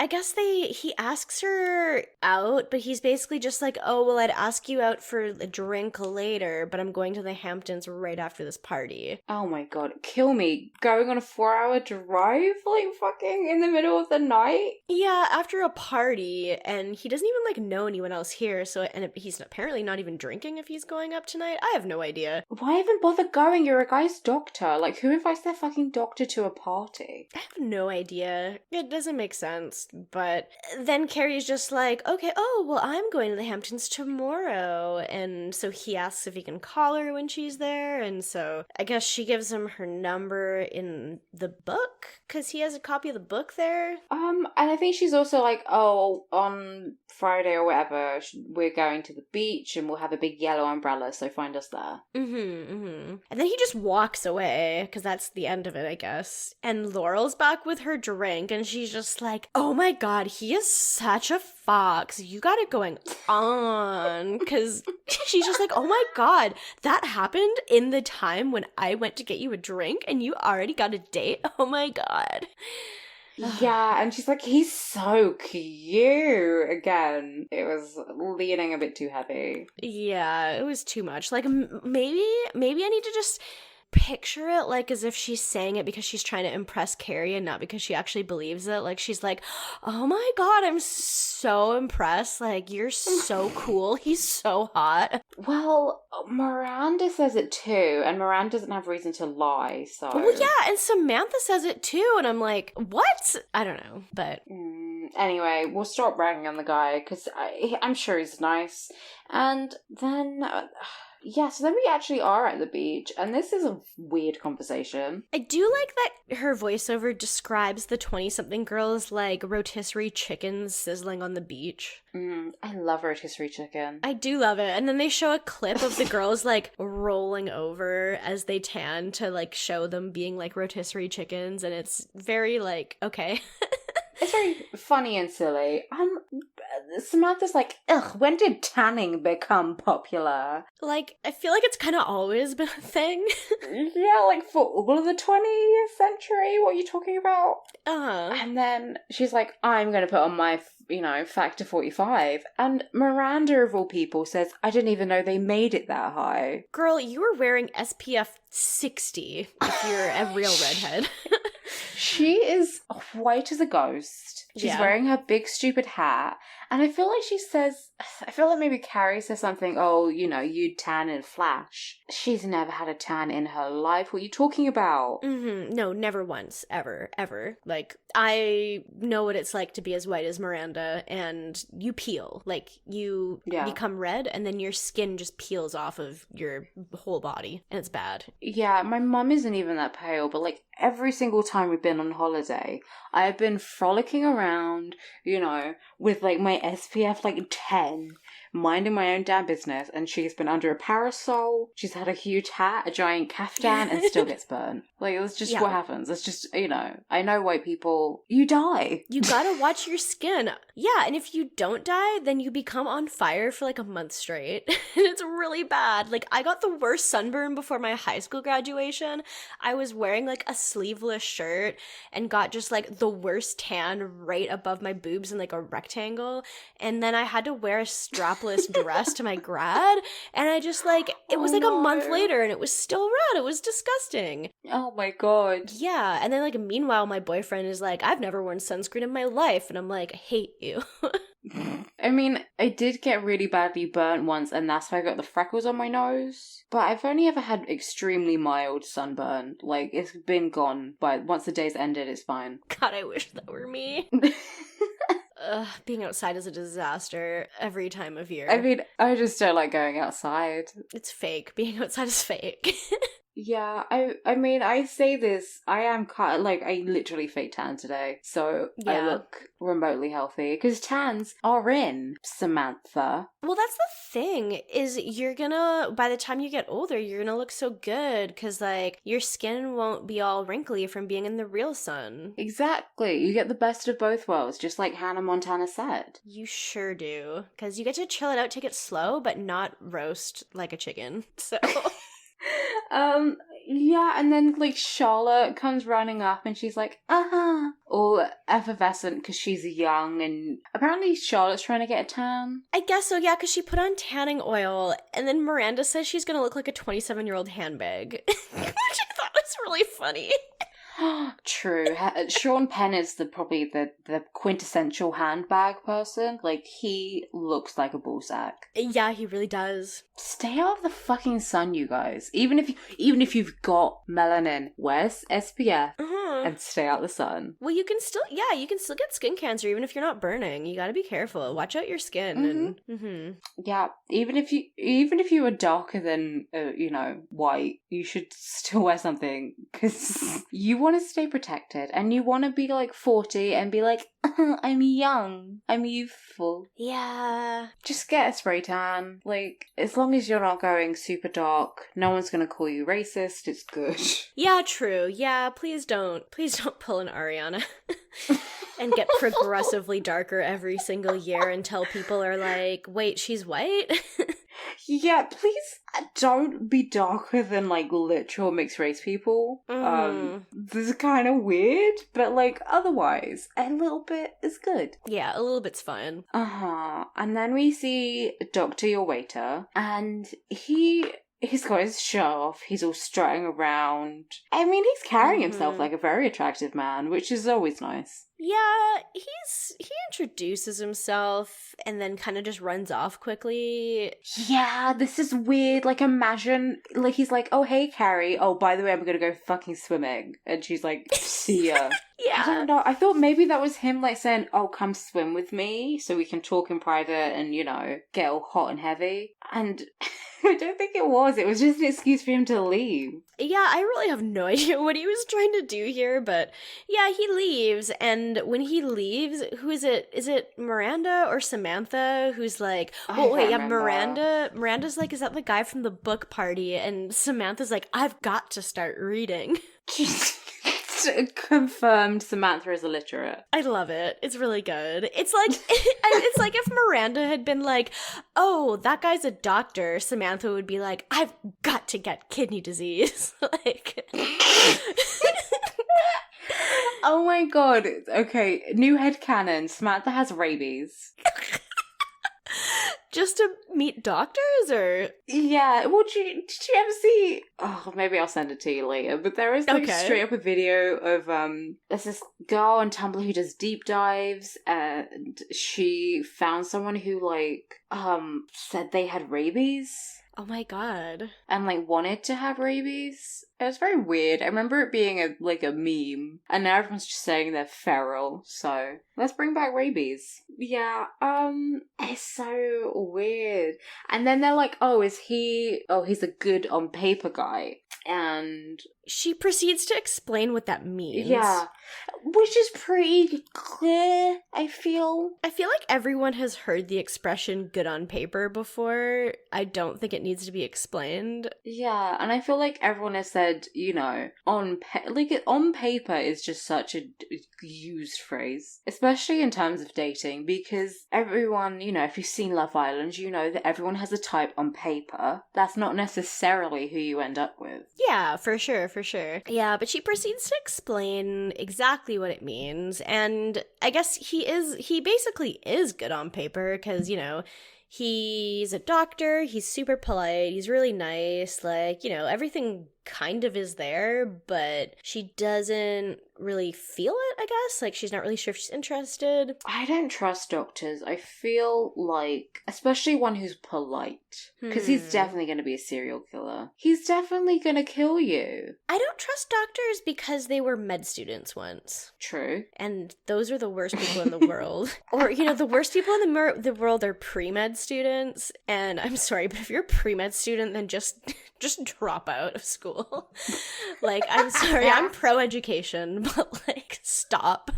asks her out, but he's basically just like, oh, well, I'd ask you out for a drink later, but I'm going to the Hamptons right after this party. Oh my god, kill me. Going on a 4-hour drive, like fucking in the middle of the night? Yeah, after a party, and he doesn't even like know anyone anyone else here, so and he's apparently not even drinking if he's going up tonight. I have no idea. Why even bother going? You're a guy's doctor. Like, who invites their fucking doctor to a party? I have no idea. It doesn't make sense. But then Carrie's just like, okay, oh, well, I'm going to the Hamptons tomorrow. And so he asks if he can call her when she's there. And so I guess she gives him her number in the book because he has a copy of the book there. And I think she's also like, oh, on Friday or whatever, we're going to the beach and we'll have a big yellow umbrella, so find us there. And then he just walks away, because that's the end of it, I guess. And Laurel's back with her drink, and she's just like, oh my god, he is such a fox. You got it going on. Because she's just like, oh my god, that happened in the time when I went to get you a drink, and you already got a date? Oh my god. Yeah, and she's like, he's so cute. Again, it was leaning a bit too heavy. Yeah, it was too much. Like, maybe I need to just picture it like as if she's saying it because she's trying to impress Carrie and not because she actually believes it. Like, she's like, oh my god, I'm so impressed. Like, you're so cool. He's so hot. Well, Miranda says it too, and Miranda doesn't have reason to lie, so... Well, yeah, and Samantha says it too, and I'm like, what? I don't know, but... Anyway, we'll stop ragging on the guy, because I'm sure he's nice. And then... yeah, so then we actually are at the beach, and this is a weird conversation. I do like that her voiceover describes the 20-something girls like rotisserie chickens sizzling on the beach. I love rotisserie chicken. I do love it. And then they show a clip of the girls like rolling over as they tan to like show them being like rotisserie chickens, and it's very like, okay. It's very funny and silly. Samantha's like, ugh, when did tanning become popular? Like, I feel like it's kind of always been a thing. Yeah, like for all of the 20th century, what are you talking about? Uh-huh. And then she's like, I'm going to put on my, factor 45. And Miranda, of all people, says, I didn't even know they made it that high. Girl, you were wearing SPF 60 if you're a real redhead. She is white as a ghost. She's wearing her big stupid hat. And I feel like maybe Carrie says something, oh, you'd tan in a flash. She's never had a tan in her life. What are you talking about? No, never once. Ever. Like, I know what it's like to be as white as Miranda, and you peel. Like, you become red, and then your skin just peels off of your whole body, and it's bad. Yeah, my mum isn't even that pale, but like every single time we've been on holiday, I have been frolicking around, with like my SPF like 10, minding my own damn business, and she's been under a parasol, she's had a huge hat, a giant caftan, and still gets burned. Like, it's just what happens. It's just, I know white people, you die. You gotta watch your skin. Yeah, and if you don't die, then you become on fire for like a month straight. And it's really bad. Like, I got the worst sunburn before my high school graduation. I was wearing like a sleeveless shirt and got just like the worst tan right above my boobs in like a rectangle. And then I had to wear a strapless dress to my grad. And I just like, it was like a month later and it was still red. It was disgusting. Oh my god. Yeah. And then like meanwhile, my boyfriend is like, I've never worn sunscreen in my life. And I'm like, I hate you. I mean, I did get really badly burnt once, and that's why I got the freckles on my nose. But I've only ever had extremely mild sunburn. Like, it's been gone, but once the day's ended, it's fine. God, I wish that were me. Being outside is a disaster every time of year. I mean, I just don't like going outside. It's fake. Being outside is fake. Yeah, I mean, I say this, I am I literally fake tan today, so I look remotely healthy, because tans are in, Samantha. Well, that's the thing, is by the time you get older, you're gonna look so good, because, like, your skin won't be all wrinkly from being in the real sun. Exactly, you get the best of both worlds, just like Hannah Montana said. You sure do, because you get to chill it out, take it slow, but not roast like a chicken, so... Yeah, and then, like, Charlotte comes running up and she's like, all effervescent because she's young, and apparently Charlotte's trying to get a tan. I guess so, yeah, because she put on tanning oil, and then Miranda says she's gonna look like a 27-year-old handbag, which I thought was really funny. True. Sean Penn is probably the quintessential handbag person. Like, he looks like a ballsack. Yeah, he really does. Stay out of the fucking sun, you guys. Even if you've got melanin, wear SPF and stay out the sun. Well, you can still get skin cancer even if you're not burning. You gotta be careful. Watch out your skin. Yeah, even if you are darker than white, you should still wear something because you want to stay protected and you want to be like 40 and be like, I'm young, I'm youthful. Yeah. Just get a spray tan. Like, as long as you're not going super dark, no one's gonna call you racist. It's good. Yeah, true. Yeah, please don't pull an Ariana and get progressively darker every single year until people are like, wait, she's white? Yeah, please don't be darker than, like, literal mixed race people. This is kind of weird, but, like, otherwise, a little bit is good. Yeah, a little bit's fine. And then we see Dr. Your Waiter, and he's got his shirt off, he's all strutting around. I mean, he's carrying himself like a very attractive man, which is always nice. Yeah, he introduces himself and then kind of just runs off quickly. Yeah, this is weird. Like, imagine, like, he's like, oh, hey, Carrie. Oh, by the way, I'm gonna go fucking swimming. And she's like, see ya. Yeah. I don't know. I thought maybe that was him, like, saying, oh, come swim with me so we can talk in private and, get all hot and heavy. And I don't think it was. It was just an excuse for him to leave. Yeah, I really have no idea what he was trying to do here, but yeah, he leaves, and when he leaves, who is it? Is it Miranda or Samantha who's like, oh wait, yeah, Miranda's like, is that the guy from the book party? And Samantha's like, I've got to start reading. Confirmed Samantha is illiterate. I love it. It's really good. It's like if Miranda had been like, oh, that guy's a doctor, Samantha would be like, I've got to get kidney disease. Like oh my god. Okay, new headcanon. Samantha has rabies. Just to meet doctors, or? Yeah, well, did you ever see... Oh, maybe I'll send it to you later, but there is, like, straight up a video of, there's this girl on Tumblr who does deep dives, and she found someone who, like, said they had rabies. Oh my god. And, like, wanted to have rabies. It was very weird. I remember it being a meme. And now everyone's just saying they're feral. So, let's bring back rabies. Yeah, it's so weird. And then they're like, he's a good on paper guy. And she proceeds to explain what that means. Yeah, which is pretty clear, I feel. I feel like everyone has heard the expression good on paper before. I don't think it needs to be explained. Yeah, and I feel like everyone has said, on paper is just such a used phrase, especially in terms of dating, because everyone, if you've seen Love Island, you know that everyone has a type on paper. That's not necessarily who you end up with. Yeah, for sure. Yeah, but she proceeds to explain exactly what it means, and I guess he basically is good on paper, because, he's a doctor, he's super polite, he's really nice, like, everything kind of is there, but she doesn't really feel it, I guess. Like, she's not really sure if she's interested. I don't trust doctors. I feel like, especially one who's polite, because he's definitely going to be a serial killer. He's definitely going to kill you. I don't trust doctors because they were med students once. True. And those are the worst people in the world. Or, the worst people in the world are pre-med students, and I'm sorry, but if you're a pre-med student, then just drop out of school. Like, I'm sorry, I'm pro-education, but, like, stop.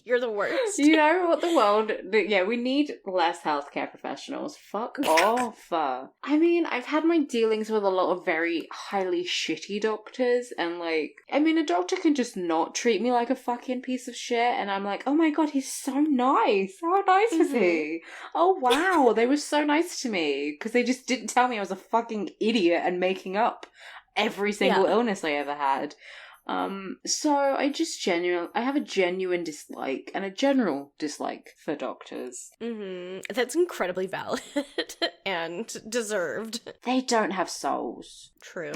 You're the worst. You know what the world... Yeah, we need less healthcare professionals. Fuck off. I mean, I've had my dealings with a lot of very highly shitty doctors, and, like... I mean, a doctor can just not treat me like a fucking piece of shit, and I'm like, oh my god, he's so nice. How nice was he? Oh, wow, they were so nice to me, because they just didn't tell me I was a fucking idiot and making up every single illness I ever had. So I have a genuine dislike and a general dislike for doctors. That's incredibly valid and deserved. They don't have souls. True.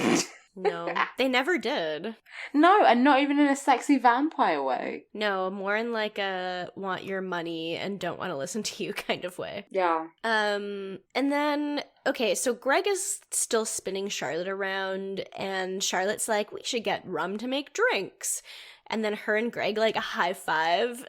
No, they never did. No, and not even in a sexy vampire way. No, more in like a want your money and don't want to listen to you kind of way. Yeah. And then, okay, so Greg is still spinning Charlotte around, and Charlotte's like, we should get rum to make drinks. And then her and Greg, like, a high five.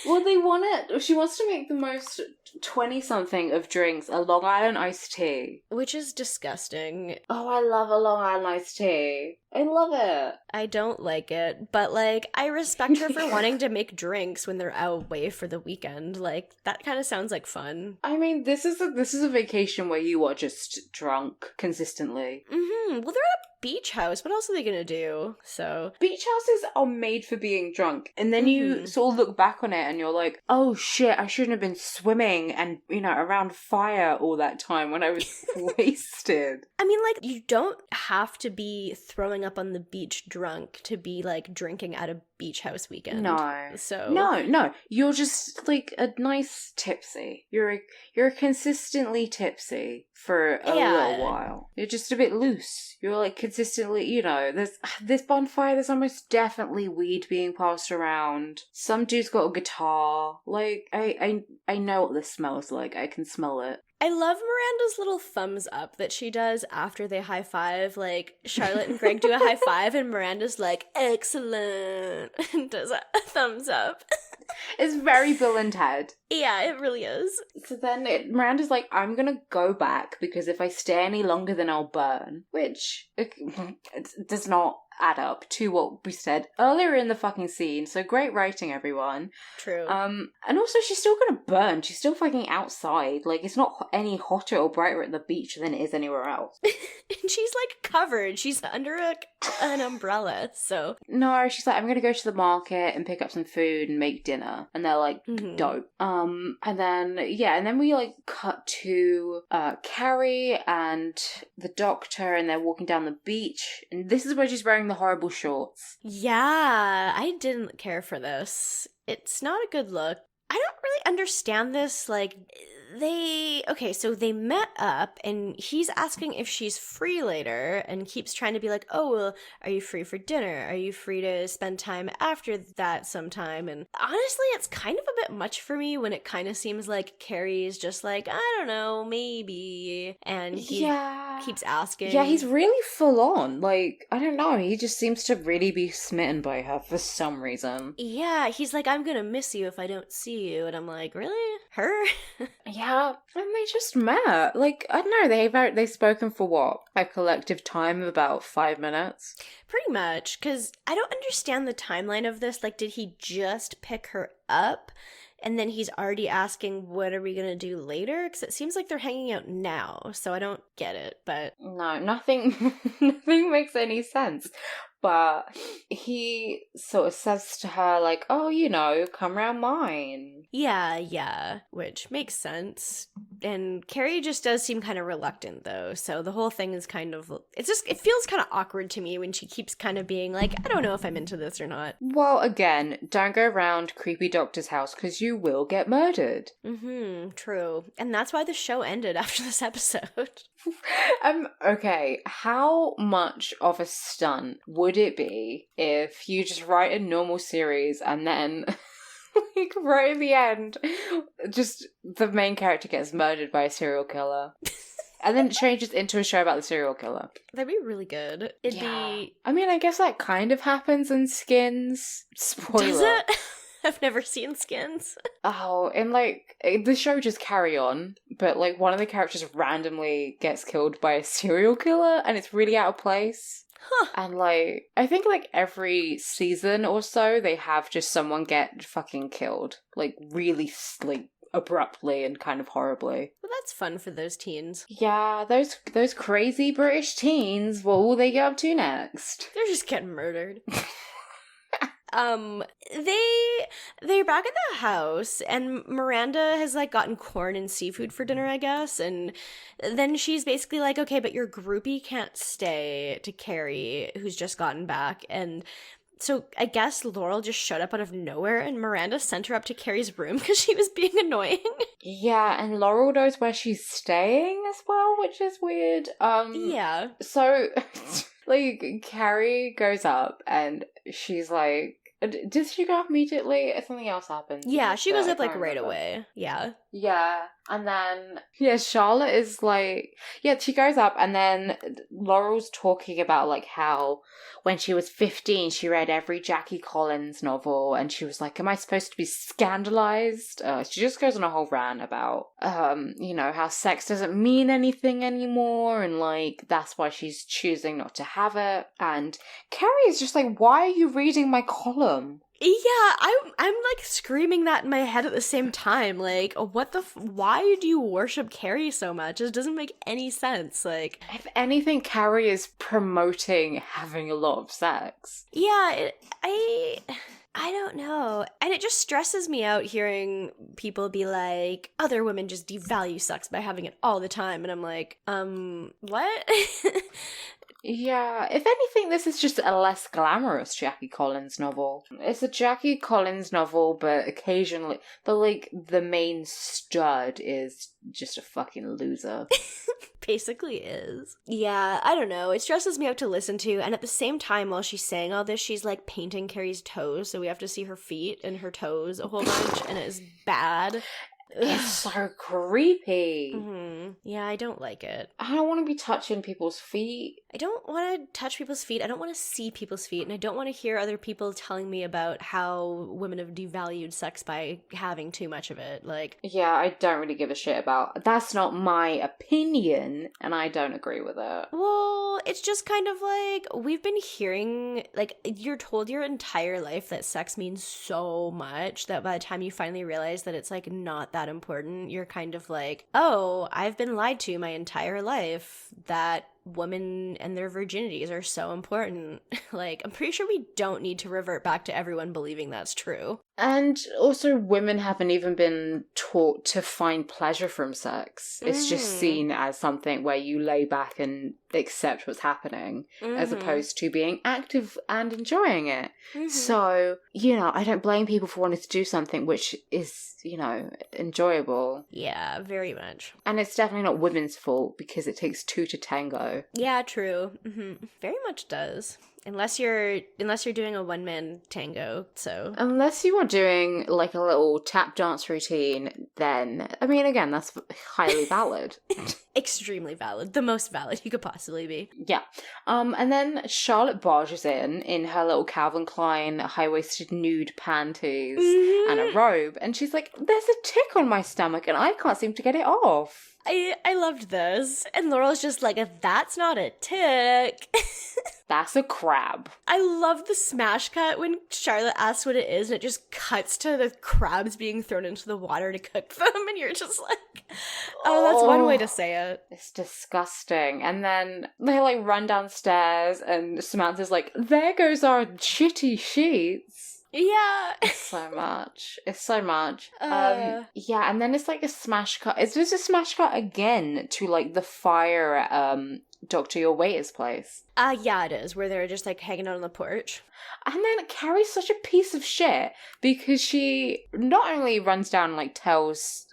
Well, they want it. She wants to make the most 20-something of drinks, a Long Island iced tea. Which is disgusting. Oh, I love a Long Island iced tea. I love it. I don't like it, but, like, I respect her for wanting to make drinks when they're away for the weekend. Like, that kind of sounds like fun. I mean, this is a vacation where you are just drunk consistently. Mm-hmm. Well, they're at a beach house. What else are they gonna do? So beach houses are made for being drunk, and then you sort of look back on it and you're like, oh shit, I shouldn't have been swimming and, you know, around fire all that time when I was wasted. I mean, like, you don't have to be throwing up on the beach drunk to be, like, drinking at a beach house weekend. No. So No. You're just, like, a nice tipsy. You're consistently tipsy for a little while. You're just a bit loose. You're, like, consistently, you know, there's this bonfire, there's almost definitely weed being passed around. Some dude's got a guitar. Like, I know what this smells like. I can smell it. I love Miranda's little thumbs up that she does after they high five. Like, Charlotte and Greg do a high five, and Miranda's like, excellent, and does a thumbs up. It's very Bill and Ted. Yeah, it really is. So then Miranda's like, I'm gonna go back because if I stay any longer then I'll burn. Which it does not add up to what we said earlier in the fucking scene. So great writing, everyone. True. And also she's still gonna burn. She's still fucking outside. Like, it's not any hotter or brighter at the beach than it is anywhere else. And she's like covered. She's under an umbrella, so. No, she's like, I'm gonna go to the market and pick up some food and make dinner. And they're like, dope. And then we like cut to Carrie and the doctor, and they're walking down the beach, and this is where she's wearing the horrible shorts. Yeah, I didn't care for this. It's not a good look. I don't really understand this. Like, so they met up, and he's asking if she's free later, and keeps trying to be like, oh, well, are you free for dinner? Are you free to spend time after that sometime? And honestly, it's kind of a bit much for me when it kind of seems like Carrie's just like, I don't know, maybe. And he keeps asking. Yeah, he's really full on. Like, I don't know, he just seems to really be smitten by her for some reason. Yeah, he's like, I'm gonna miss you if I don't see you. And I'm like, really? Her? Yeah, and they just met. Like, I don't know, they've spoken for what? A collective time of about 5 minutes? Pretty much, because I don't understand the timeline of this. Like, did he just pick her up? And then he's already asking, what are we going to do later? Because it seems like they're hanging out now, so I don't get it, but... No, nothing makes any sense. But he sort of says to her, like, oh, you know, come round mine. Yeah, which makes sense. And Carrie just does seem kind of reluctant, though, so the whole thing is kind of... it feels kind of awkward to me when she keeps kind of being like, I don't know if I'm into this or not. Well, again, don't go around creepy doctor's house because you will get murdered. True. And that's why the show ended after this episode. Okay, how much of a stunt would it be if you just write a normal series and then... like, right at the end, just the main character gets murdered by a serial killer. And then it changes into a show about the serial killer. That'd be really good. It'd be... I mean, I guess that kind of happens in Skins. Spoiler. Does it? I've never seen Skins. Oh, and like, the show just carry on, but like one of the characters randomly gets killed by a serial killer, and it's really out of place. Huh. And like, I think like every season or so, they have just someone get fucking killed. Like, really, like, abruptly and kind of horribly. Well, that's fun for those teens. Yeah, those crazy British teens, what will they get up to next? They're just getting murdered. They're back at the house, and Miranda has like gotten corn and seafood for dinner, I guess, and then she's basically like, okay, but your groupie can't stay, to Carrie, who's just gotten back, and So I guess Laurel just showed up out of nowhere and Miranda sent her up to Carrie's room because she was being annoying. Yeah, and Laurel knows where she's staying as well, which is weird. Yeah. So, like, Carrie goes up and she's like, does she go up immediately? Something else happens. Yeah, she goes up, like, can't right remember. away. Yeah. Yeah, and then, yeah, Charlotte is like, yeah, she goes up, and then Laurel's talking about, like, how when she was 15, she read every Jackie Collins novel, and she was like, am I supposed to be scandalized? She just goes on a whole rant about, how sex doesn't mean anything anymore, and, like, that's why she's choosing not to have it, and Carrie is just like, why are you reading my column? Yeah, I'm like screaming that in my head at the same time. Like, why do you worship Carrie so much? It doesn't make any sense. Like, if anything, Carrie is promoting having a lot of sex. Yeah, I don't know. And it just stresses me out hearing people be like, other women just devalue sex by having it all the time. And I'm like, what? Yeah, if anything, this is just a less glamorous Jackie Collins novel. It's a Jackie Collins novel, but occasionally, the main stud is just a fucking loser. Basically is. Yeah, I don't know. It stresses me out to listen to, and at the same time, while she's saying all this, she's like painting Carrie's toes, so we have to see her feet and her toes a whole bunch, and it is bad. It's so creepy. Mm-hmm. Yeah, I don't like it. I don't want to be touching people's feet. I don't want to touch people's feet. I don't want to see people's feet. And I don't want to hear other people telling me about how women have devalued sex by having too much of it. Like, yeah, I don't really give a shit about. That's not my opinion, and I don't agree with it. Well, it's just kind of like, we've been hearing, like, you're told your entire life that sex means so much that by the time you finally realize that it's, like, not that important, you're kind of like, oh, I've been lied to my entire life that women and their virginities are so important. Like, I'm pretty sure we don't need to revert back to everyone believing that's true. And also, women haven't even been taught to find pleasure from sex. It's just seen as something where you lay back and accept what's happening, as opposed to being active and enjoying it. So, I don't blame people for wanting to do something which is, enjoyable. Yeah, very much. And it's definitely not women's fault, because it takes two to tango. Yeah, true. Very much does. Unless you're doing a one-man tango, so. Unless you are doing, like, a little tap dance routine, then, I mean, again, that's highly valid. Extremely valid. The most valid you could possibly be. Yeah. And then Charlotte barges in her little Calvin Klein high-waisted nude panties and a robe, and she's like, there's a tick on my stomach and I can't seem to get it off. I loved this. And Laurel's just like, that's not a tick. That's a crab. I love the smash cut when Charlotte asks what it is, and it just cuts to the crabs being thrown into the water to cook them, and you're just like, oh, that's one way to say it. It's disgusting. And then they, like, run downstairs, and Samantha's like, there goes our shitty sheets. Yeah. It's so much. Yeah, and then it's like a smash cut. Is this a smash cut again to, like, the fire at Dr. Your Waiter's place? Yeah, it is, where they're just, like, hanging out on the porch. And then Carrie's such a piece of shit, because she not only runs down and, like, tells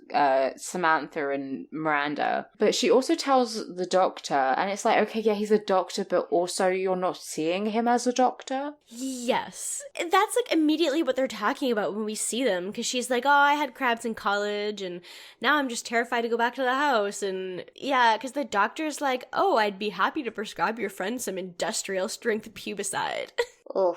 Samantha and Miranda, but she also tells the doctor, and it's like, okay, yeah, he's a doctor, but also you're not seeing him as a doctor? Yes. That's, like, immediately what they're talking about when we see them, because she's like, oh, I had crabs in college, and now I'm just terrified to go back to the house, and yeah, because the doctor's like, oh, I'd be happy to prescribe your friend some industrial strength pubicide. Ugh.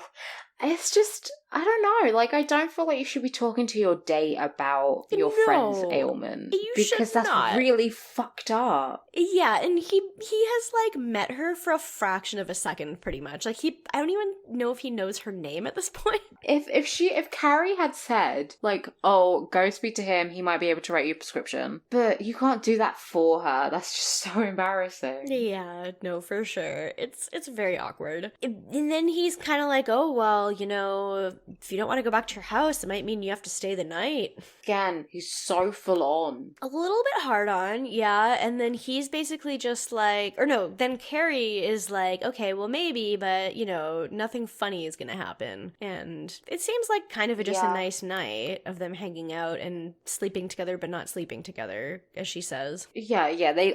It's just, I don't know, like, I don't feel like you should be talking to your date about your friend's ailment. Because that's not. really fucked up. Yeah, and he has, like, met her for a fraction of a second, pretty much. Like, I don't even know if he knows her name at this point. If Carrie had said, like, oh, go speak to him, he might be able to write you a prescription, but you can't do that for her. That's just so embarrassing. Yeah, no, for sure. It's very awkward. And then he's kind of of like, oh, well, you know, if you don't want to go back to your house, it might mean you have to stay the night. Again, he's so full on. A little bit hard on, yeah. And then he's basically just like, or no, then Carrie is like, okay, well, maybe, but, you know, nothing funny is going to happen. And it seems like kind of just a nice night of them hanging out and sleeping together, but not sleeping together, as she says. Yeah. They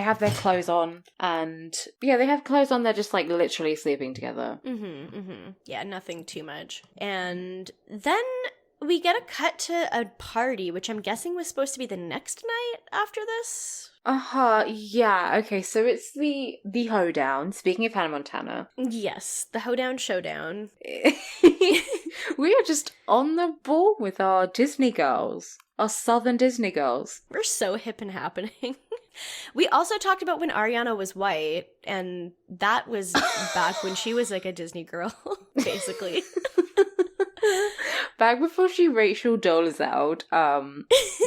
have their clothes on, and yeah, they have clothes on. They're just like literally sleeping together. Yeah, nothing too much. And then we get a cut to a party, which I'm guessing was supposed to be the next night after this. Yeah, okay, so it's the hoedown. Speaking of Hannah Montana. Yes, the hoedown showdown. We are just on the ball with our Disney girls. Our Southern Disney girls. We're so hip and happening. We also talked about when Ariana was white, and that was back when she was like a Disney girl, basically. Back before she Rachel Dolezal,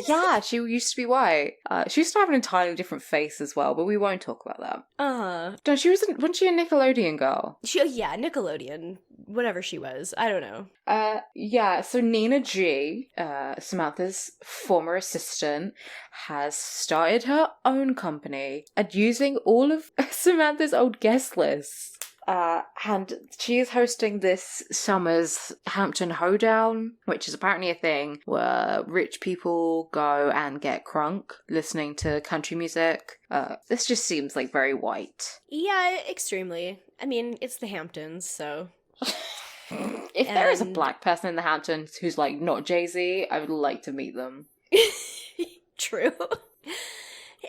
yeah, she used to be white. She used to have an entirely different face as well, but we won't talk about that. No, wasn't she a Nickelodeon girl? Yeah, Nickelodeon, whatever she was, I don't know. Yeah, so Nina G, Samantha's former assistant, has started her own company and using all of Samantha's old guest lists. And she is hosting this summer's Hampton Hoedown, which is apparently a thing where rich people go and get crunk listening to country music. This just seems like very white. Yeah, extremely. I mean, it's the Hamptons, so... If there is a black person in the Hamptons who's like not Jay-Z, I would like to meet them. True.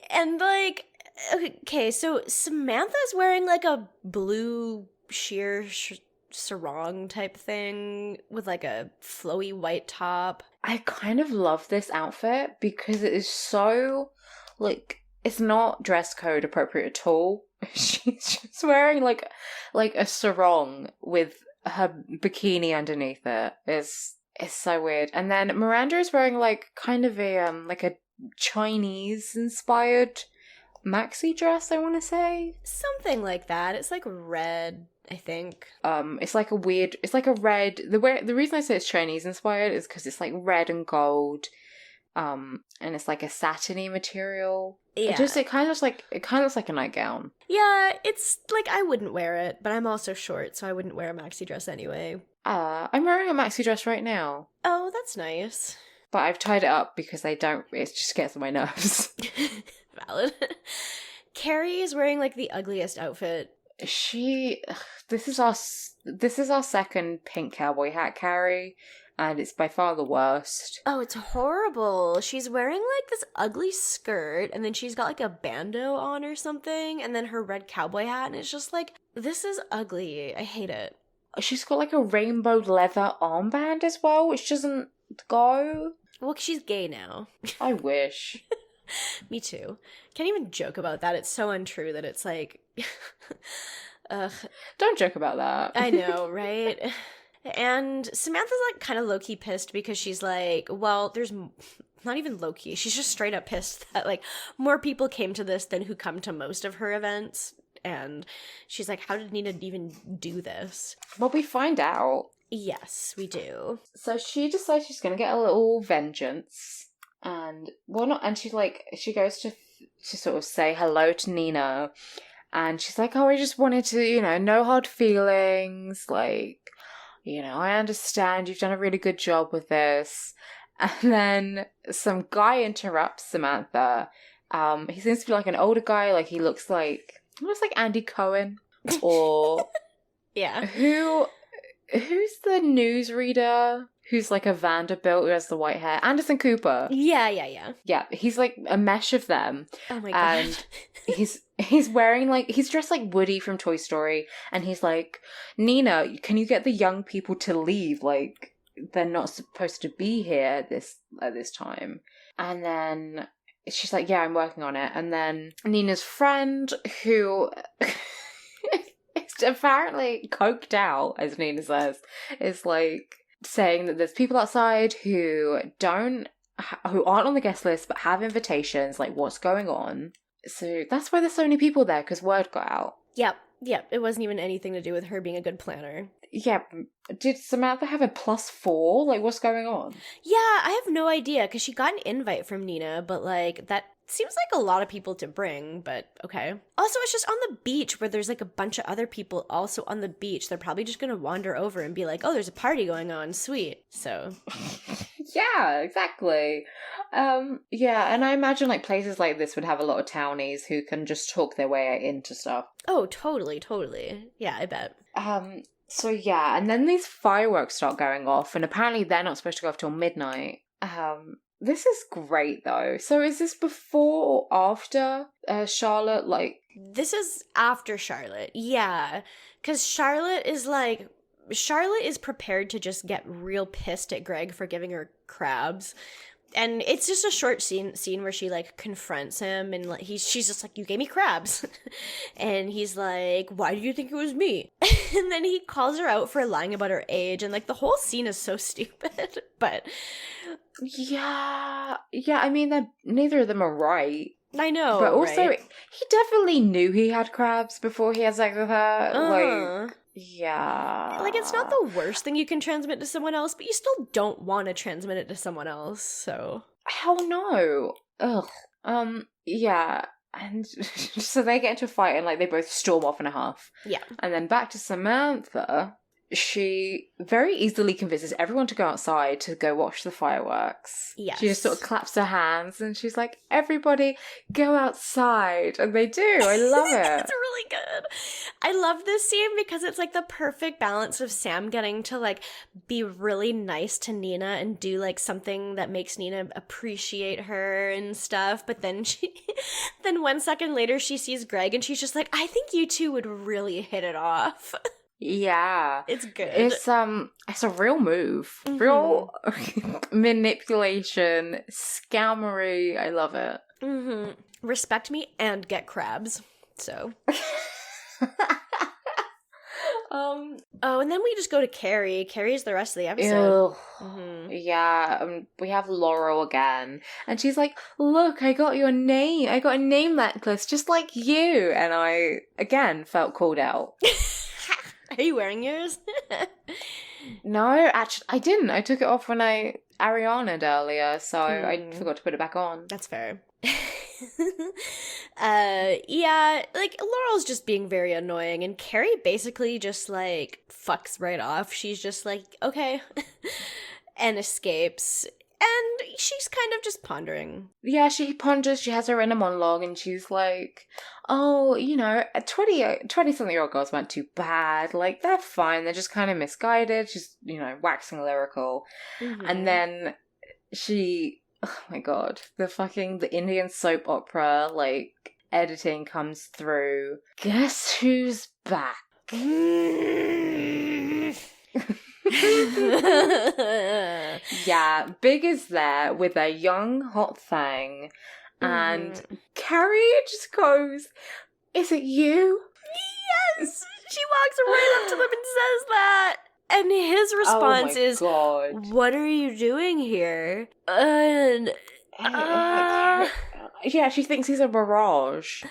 And like... Okay, so Samantha's wearing like a blue sheer sarong type thing with like a flowy white top. I kind of love this outfit because it is so, like, it's not dress code appropriate at all. She's just wearing like a sarong with her bikini underneath it. It's so weird. And then Miranda is wearing like kind of a like a Chinese inspired maxi dress, I want to say. Something like that. It's like red, I think. It's like a red, the reason I say it's Chinese inspired is because it's like red and gold, and it's like a satiny material. Yeah. It kind of looks like a nightgown. Yeah, it's like I wouldn't wear it, but I'm also short, so I wouldn't wear a maxi dress anyway. I'm wearing a maxi dress right now. Oh, that's nice. But I've tied it up because it just gets on my nerves. Valid. Carrie is wearing like the ugliest outfit. This is our second pink cowboy hat Carrie, and it's by far the worst. Oh, it's horrible. She's wearing like this ugly skirt, and then she's got like a bandeau on or something, and then her red cowboy hat, and it's just like, this is ugly. I hate it. She's got like a rainbow leather armband as well, which doesn't go. Well, she's gay now. I wish. Me too. Can't even joke about that. It's so untrue that it's like... Ugh. Don't joke about that. I know, right? And Samantha's like kind of low-key pissed because she's like, well, there's not even low-key. She's just straight up pissed that like more people came to this than who come to most of her events. And she's like, how did Nina even do this? Well, we find out. Yes, we do. So she decides she's going to get a little vengeance. And she goes to sort of say hello to Nina, and she's like, oh, I just wanted to, no hard feelings, like, I understand you've done a really good job with this. And then some guy interrupts Samantha. He seems to be like an older guy, like he looks like Andy Cohen, or yeah. Who's the newsreader? Who's like a Vanderbilt who has the white hair? Anderson Cooper. Yeah. Yeah, he's like a mesh of them. Oh my god. And he's wearing he's dressed like Woody from Toy Story, and he's like, Nina, can you get the young people to leave? Like, they're not supposed to be here at this time. And then she's like, yeah, I'm working on it. And then Nina's friend, who is apparently coked out, as Nina says, is like saying that there's people outside who aren't on the guest list but have invitations, like what's going on. So that's why there's so many people there, because word got out. Yep. Yeah, it wasn't even anything to do with her being a good planner. Yeah, did Samantha have a +4? Like, what's going on? Yeah, I have no idea, because she got an invite from Nina, but, like, that seems like a lot of people to bring, but okay. Also, it's just on the beach where there's, like, a bunch of other people also on the beach. They're probably just gonna wander over and be like, oh, there's a party going on, sweet. So. Yeah, exactly. Yeah, and I imagine, like, places like this would have a lot of townies who can just talk their way into stuff. Oh, totally, totally. Yeah, I bet. So yeah, and then these fireworks start going off, and apparently they're not supposed to go off till midnight. This is great though. So is this before or after Charlotte, like... This is after Charlotte, yeah. Because Charlotte is prepared to just get real pissed at Greg for giving her crabs. And it's just a short scene where she, like, confronts him, and like she's just like, you gave me crabs. And he's like, why do you think it was me? And then he calls her out for lying about her age, and, like, the whole scene is so stupid. But yeah, I mean, neither of them are right. I know, but also, right? He definitely knew he had crabs before he had sex with her. Like, yeah. Like, it's not the worst thing you can transmit to someone else, but you still don't want to transmit it to someone else, so. Hell no. Ugh. Yeah. And so they get into a fight and, like, they both storm off in a huff. Yeah. And then back to Samantha. She very easily convinces everyone to go outside to go watch the fireworks. Yes. She just sort of claps her hands and she's like, everybody go outside. And they do. I love it. It's really good. I love this scene because it's like the perfect balance of Sam getting to, like, be really nice to Nina and do, like, something that makes Nina appreciate her and stuff. But then then 1 second later she sees Greg and she's just like, I think you two would really hit it off. Yeah. It's good. It's a real move. Mm-hmm. Real manipulation, scammery. I love it. Mm-hmm. Respect me and get crabs. So. Oh, and then we just go to Carrie. Carrie's the rest of the episode. Mm-hmm. Yeah, we have Laurel again. And she's like, look, I got your name. I got a name necklace just like you. And I, again, felt called out. Are you wearing yours? No, actually, I didn't. I took it off when I Ariana'd earlier, so I forgot to put it back on. That's fair. Yeah, like, Laurel's just being very annoying, and Carrie basically just, like, fucks right off. She's just like, okay, and escapes. And she's kind of just pondering. Yeah, she ponders, she has her inner monologue, and she's like, oh, you know, 20-something-year-old girls weren't too bad. Like, they're fine. They're just kind of misguided. She's, you know, waxing lyrical. Mm-hmm. And then she, oh my god, the Indian soap opera, like, editing comes through. Guess who's back? Yeah, Big is there with a young hot thing, and Carrie just goes, is it you? Yes! She walks right up to them and says that! And his response is, God. What are you doing here? And yeah, she thinks he's a mirage.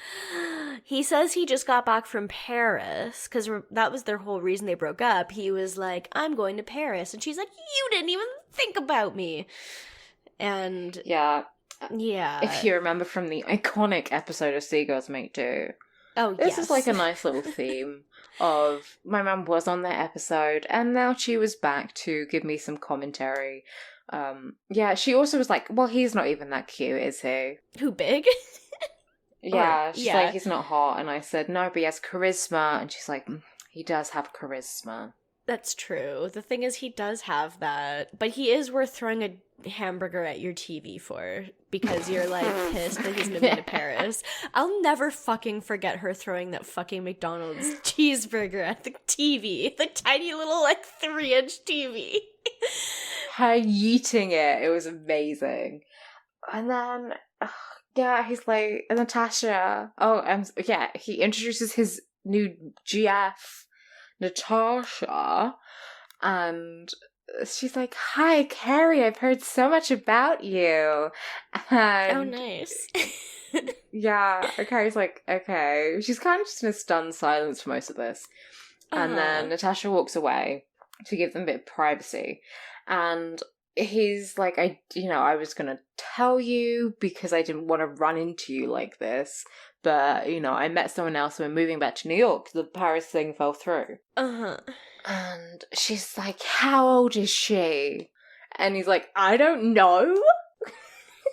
He says he just got back from Paris, because that was their whole reason they broke up. He was like, I'm going to Paris. And she's like, you didn't even think about me. And yeah. If you remember from the iconic episode of Seagulls Make Do. Oh, this is like a nice little theme of my mum was on that episode, and now she was back to give me some commentary. Yeah, she also was like, well, he's not even that cute, is he? Who, Big? Yeah, she's like, he's not hot. And I said, no, but he has charisma. And she's like, he does have charisma. That's true. The thing is, he does have that. But he is worth throwing a hamburger at your TV for, because you're, like, pissed that he's moving to Paris. I'll never fucking forget her throwing that fucking McDonald's cheeseburger at the TV. The tiny little, like, 3-inch TV. Her yeeting it. It was amazing. And then... yeah, he's like, Natasha. Yeah, he introduces his new GF, Natasha, and she's like, "Hi, Carrie, I've heard so much about you." And Oh, nice. yeah, Carrie's like, okay. She's kind of just in a stunned silence for most of this. And then Natasha walks away to give them a bit of privacy. And he's like, I was going to tell you because I didn't want to run into you like this. But, I met someone else and we're moving back to New York. The Paris thing fell through. And she's like, how old is she? And he's like, I don't know.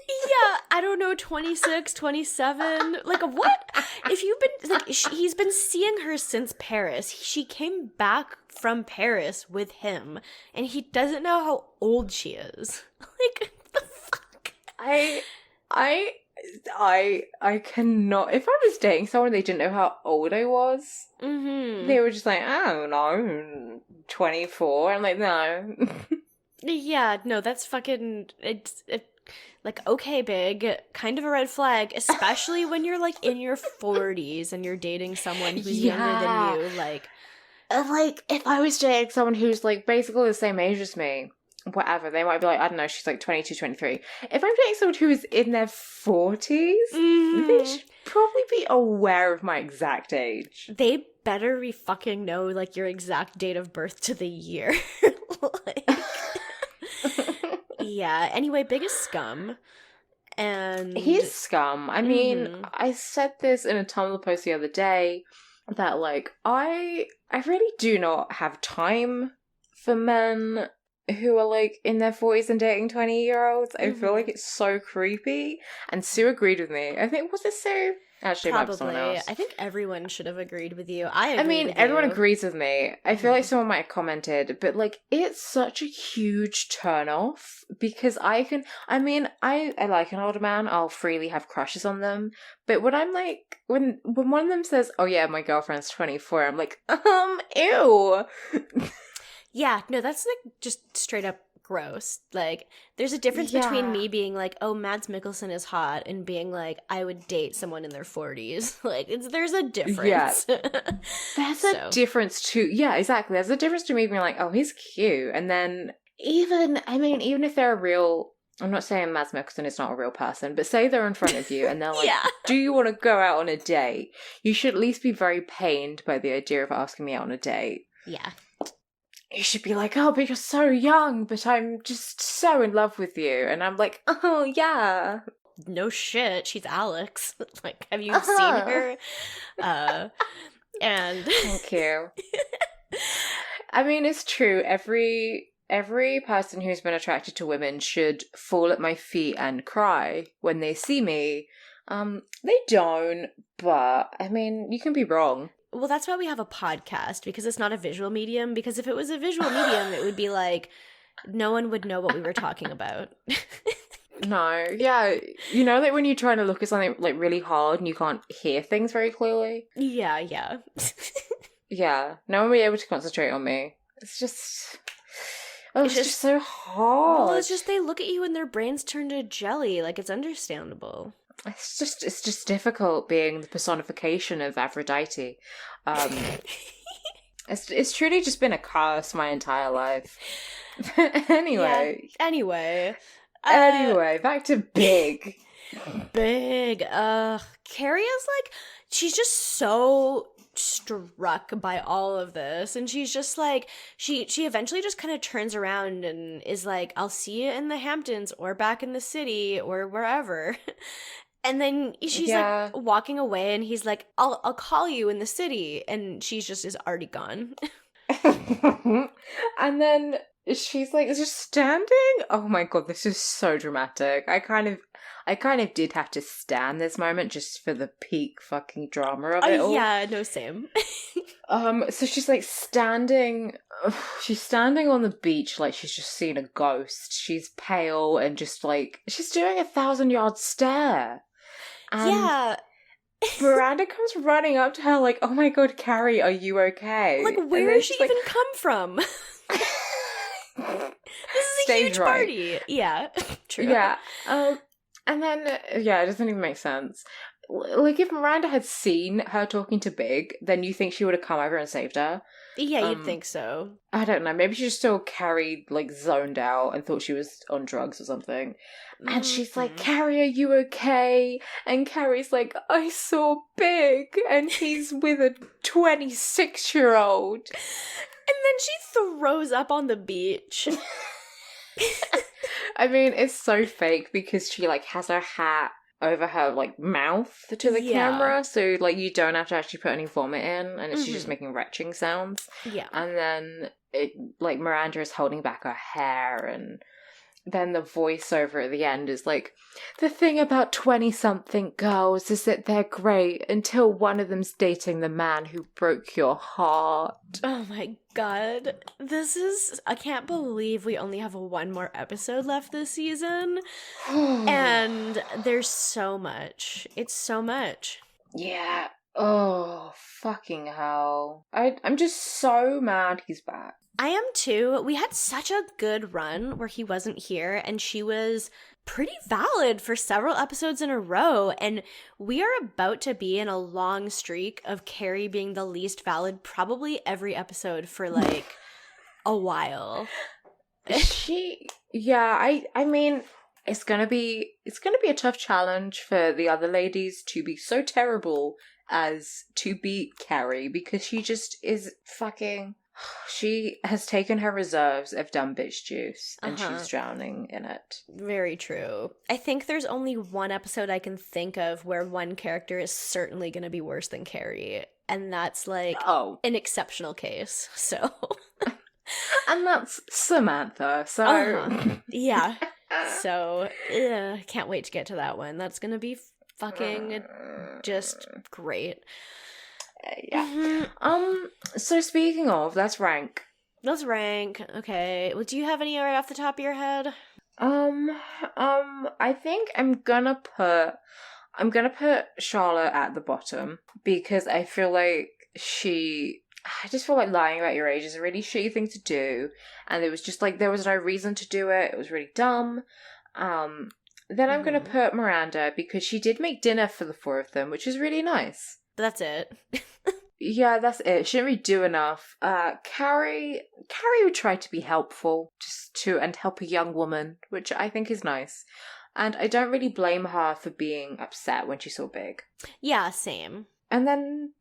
Yeah, I don't know, 26, 27. Like, what? If you've been, like, he's been seeing her since Paris. She came back from Paris with him, and he doesn't know how old she is. Like, the fuck? I cannot. If I was dating someone they didn't know how old I was, they were just like, I don't know, 24. I'm like, no. Yeah, no, that's fucking, like, okay, big, kind of a red flag, especially when you're, like, in your 40s and you're dating someone who's younger than you, like... Like, if I was dating someone who's, like, basically the same age as me, whatever, they might be like, I don't know, she's, like, 22, 23. If I'm dating someone who is in their 40s, they should probably be aware of my exact age. They better fucking know, like, your exact date of birth to the year. Like... Yeah, anyway, biggest scum. And he's scum. I mean, I said this in a Tumblr post the other day that, like, I really do not have time for men who are, like, in their 40s and dating 20-year-olds. I feel like it's so creepy. And Sue agreed with me. I think, was it Sue? Actually, probably. It might be someone else. I think everyone should have agreed with you. I everyone agrees with me. I feel like someone might have commented, but, like, it's such a huge turn off because I like an older man. I'll freely have crushes on them. But when I'm like, when one of them says, oh yeah, my girlfriend's 24, I'm like, ew. Yeah, no, that's, like, just straight up gross. Like, there's a difference between me being like, oh, Mads Mikkelsen is hot, and being like, I would date someone in their 40s. Like, there's a difference. Yeah. There's a difference too. Yeah, exactly. There's a difference to me being like, oh, he's cute. And then even if they're a real, I'm not saying Mads Mikkelsen is not a real person, but say they're in front of you and they're like, do you want to go out on a date? You should at least be very pained by the idea of asking me out on a date. Yeah. You should be like, oh, but you're so young, but I'm just so in love with you. And I'm like, oh, yeah. No shit, she's Alex. Like, have you seen her? And thank you. I mean, it's true. Every person who's been attracted to women should fall at my feet and cry when they see me. They don't, but, I mean, you can be wrong. Well, that's why we have a podcast, because it's not a visual medium. Because if it was a visual medium, it would be like, no one would know what we were talking about. No, yeah. You know, like when you're trying to look at something like really hard and you can't hear things very clearly? Yeah. Yeah, no one will be able to concentrate on me. It's just... Oh, it's just so hard. Well, it's just they look at you and their brains turn to jelly. Like, it's understandable. It's just difficult being the personification of Aphrodite. It's truly just been a curse my entire life. Anyway. Yeah. Anyway, back to Big. Big. Carrie is like, she's just so struck by all of this, and she's just like, she eventually just kind of turns around and is like, I'll see you in the Hamptons or back in the city or wherever. And then she's like walking away, and he's like, I'll call you in the city, and she's just is already gone. And then she's like just standing. Oh my god, this is so dramatic. I kind of did have to stand this moment just for the peak fucking drama of it all. Yeah, no, same. So she's like standing. She's standing on the beach like she's just seen a ghost. She's pale and just like she's doing a 1,000-yard stare. And yeah. Miranda comes running up to her like, oh my god, Carrie, are you okay? Like, where does she even come from? This is a huge party. Yeah, true. Yeah. And then, it doesn't even make sense. like if Miranda had seen her talking to Big, then you think she would have come over and saved her. Yeah, you'd think so. I don't know. Maybe she just still Carrie like zoned out and thought she was on drugs or something. And she's like, Carrie, are you okay? And Carrie's like, I saw Big and he's with a 26-year-old. And then she throws up on the beach. I mean, it's so fake because she like has her hat over her like mouth to the camera, so like you don't have to actually put any vomit in, and she's just making retching sounds. Yeah. And then it like Miranda is holding back her hair, and then the voiceover at the end is like, the thing about 20-something girls is that they're great until one of them's dating the man who broke your heart. Oh my god. I can't believe we only have one more episode left this season. And there's so much. It's so much. Yeah. Oh, fucking hell. I'm just so mad he's back. I am too. We had such a good run where he wasn't here, and she was pretty valid for several episodes in a row, and we are about to be in a long streak of Carrie being the least valid probably every episode for like a while. I mean, it's gonna be a tough challenge for the other ladies to be so terrible as to beat Carrie, because she just is fucking... She has taken her reserves of dumb bitch juice, and she's drowning in it. Very true. I think there's only one episode I can think of where one character is certainly going to be worse than Carrie, and that's like an exceptional case. So, and that's Samantha. So yeah. So can't wait to get to that one. That's going to be fucking just great. Yeah. So speaking of, let's rank. Okay. Well, do you have any right off the top of your head? I think I'm gonna put Charlotte at the bottom, because I feel like I just feel like lying about your age is a really shitty thing to do, and it was just like there was no reason to do it. It was really dumb. Then I'm gonna put Miranda, because she did make dinner for the four of them, which is really nice. That's it. Yeah, that's it. She didn't really do enough. Carrie would try to be helpful, and help a young woman, which I think is nice. And I don't really blame her for being upset when she saw Big. Yeah, same. And then